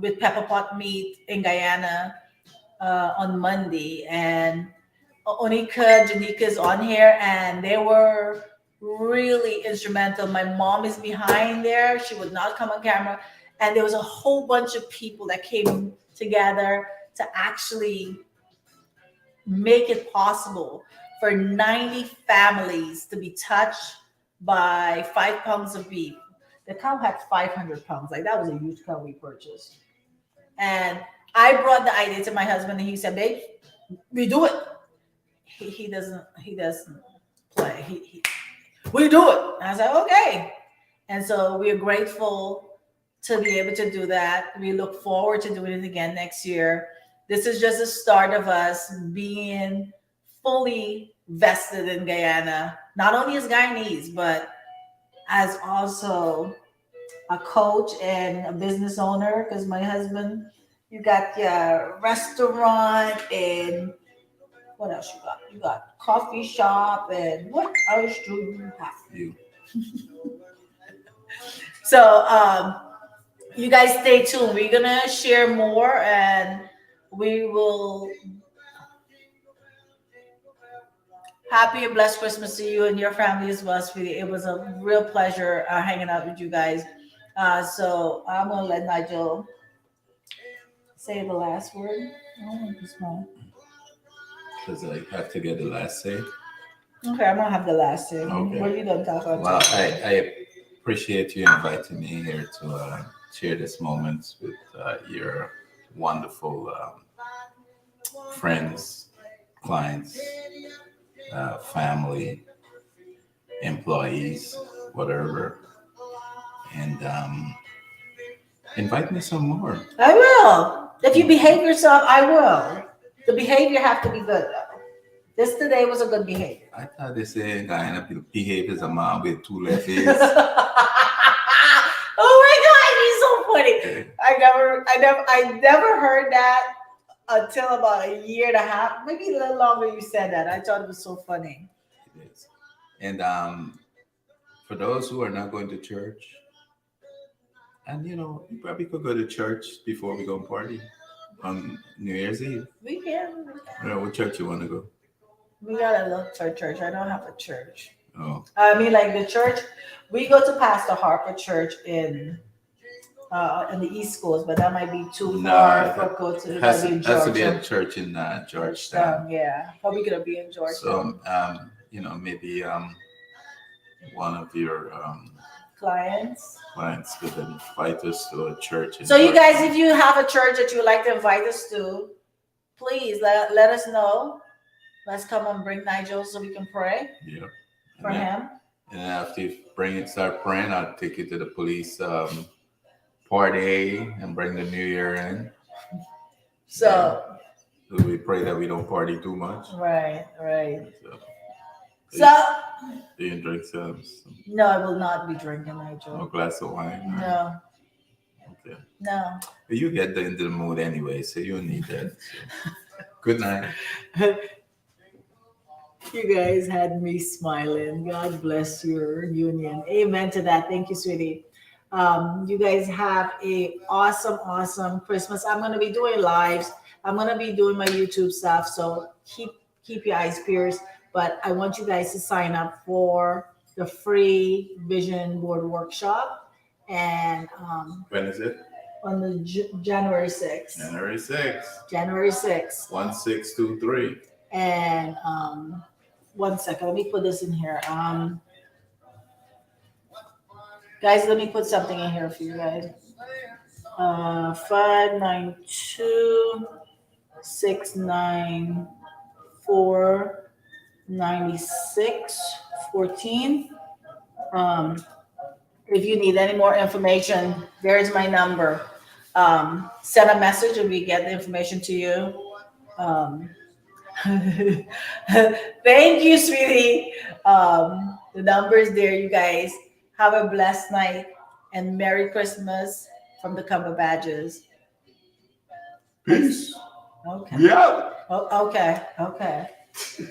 with pepper pot meat in Guyana on Monday, and Onika, Janika's on here, and they were really instrumental. My mom is behind there. She would not come on camera. And there was a whole bunch of people that came together to actually make it possible for 90 families to be touched by 5 pounds of beef. The cow had 500 pounds. Like that was a huge cow we purchased. And I brought the idea to my husband, and he said, "Babe, we do it." He doesn't play. We do it. And I said, "Okay." And so we are grateful to be able to do that. We look forward to doing it again next year. This is just the start of us being fully vested in Guyana, not only as Guyanese, but as also a coach and a business owner. Because my husband, you got your restaurant, and what else you got? You got coffee shop, and what else do you have? You. So you guys stay tuned. We're gonna share more, and we will. Happy and blessed Christmas to you and your family as well, sweetie. It was a real pleasure hanging out with you guys. So I'm gonna let Nigel say the last word. I don't want this one. Because I have to get the last say. Okay, I'm gonna have the last say. Okay. What are you done talking about? Well, I appreciate you inviting me here to share this moment with your wonderful friends, clients, family, employees, whatever. And invite me some more. I will. If you behave yourself, I will. The behavior have to be good though. This today was a good behavior. I thought they say in Guyana people behave as a man with two left ears. Oh my God, he's so funny. I never heard that until about a year and a half, maybe a little longer. You said that. I thought it was so funny. It is. And for those who are not going to church, and you probably could go to church before we go and party on New Year's Eve. We can. What church you want to go? We gotta look for a church. I don't have a church. Oh, I mean, like the church, we go to Pastor Harper Church in the East Coast, but that might be too far for go to. has In to be a Georgia. church in Georgetown. Yeah, but we gonna be in Georgia. So maybe one of your Clients. clients could invite us to a church. So you guys, if you have a church that you would like to invite us to, please let us know. Let's come and bring Nigel so we can pray Yeah. for him. And then after you start praying, I'll take you to the police party and bring the new year in. So We pray that we don't party too much. right. So, So do you drink some no, I will not be drinking, a Nigel. glass of wine? No, Okay. no. But you get into the mood anyway, so you don't need that. So. Good night. You guys had me smiling. God bless your union. Amen to that. Thank you, sweetie. You guys have a awesome Christmas. I'm gonna be doing lives. I'm gonna be doing my YouTube stuff. So keep your eyes pierced. But I want you guys to sign up for the free vision board workshop. And When is it? on the January 6th. January 6th. January 6th. 1623. And 1 second, let me put this in here. Guys, let me put something in here for you guys. 592 694 9614. If you need any more information, there's my number. Send a message and we get the information to you. Thank you, sweetie. The number is there, you guys. Have a blessed night and Merry Christmas from the Cumberbatches. Peace. Okay. Yeah. Oh, okay.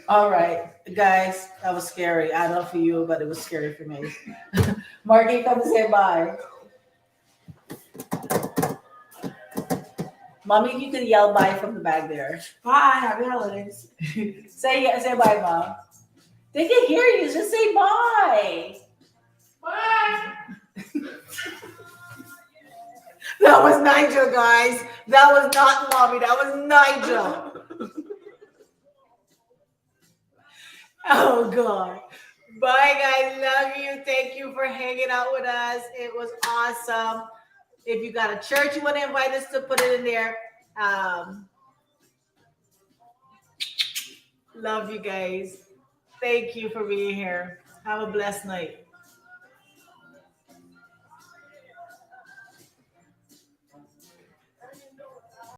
All right, guys. That was scary. I don't know for you, but it was scary for me. Margie, come say bye. Mommy, you can yell bye from the back there. Bye. Happy holidays. Say bye, Mom. They can hear you. Just say bye. Bye. That was Nigel, guys. That was not Mommy. That was Nigel. Oh, God. Bye, guys. Love you. Thank you for hanging out with us. It was awesome. If you got a church you want to invite us to, put it in there. Love you guys. Thank you for being here. Have a blessed night.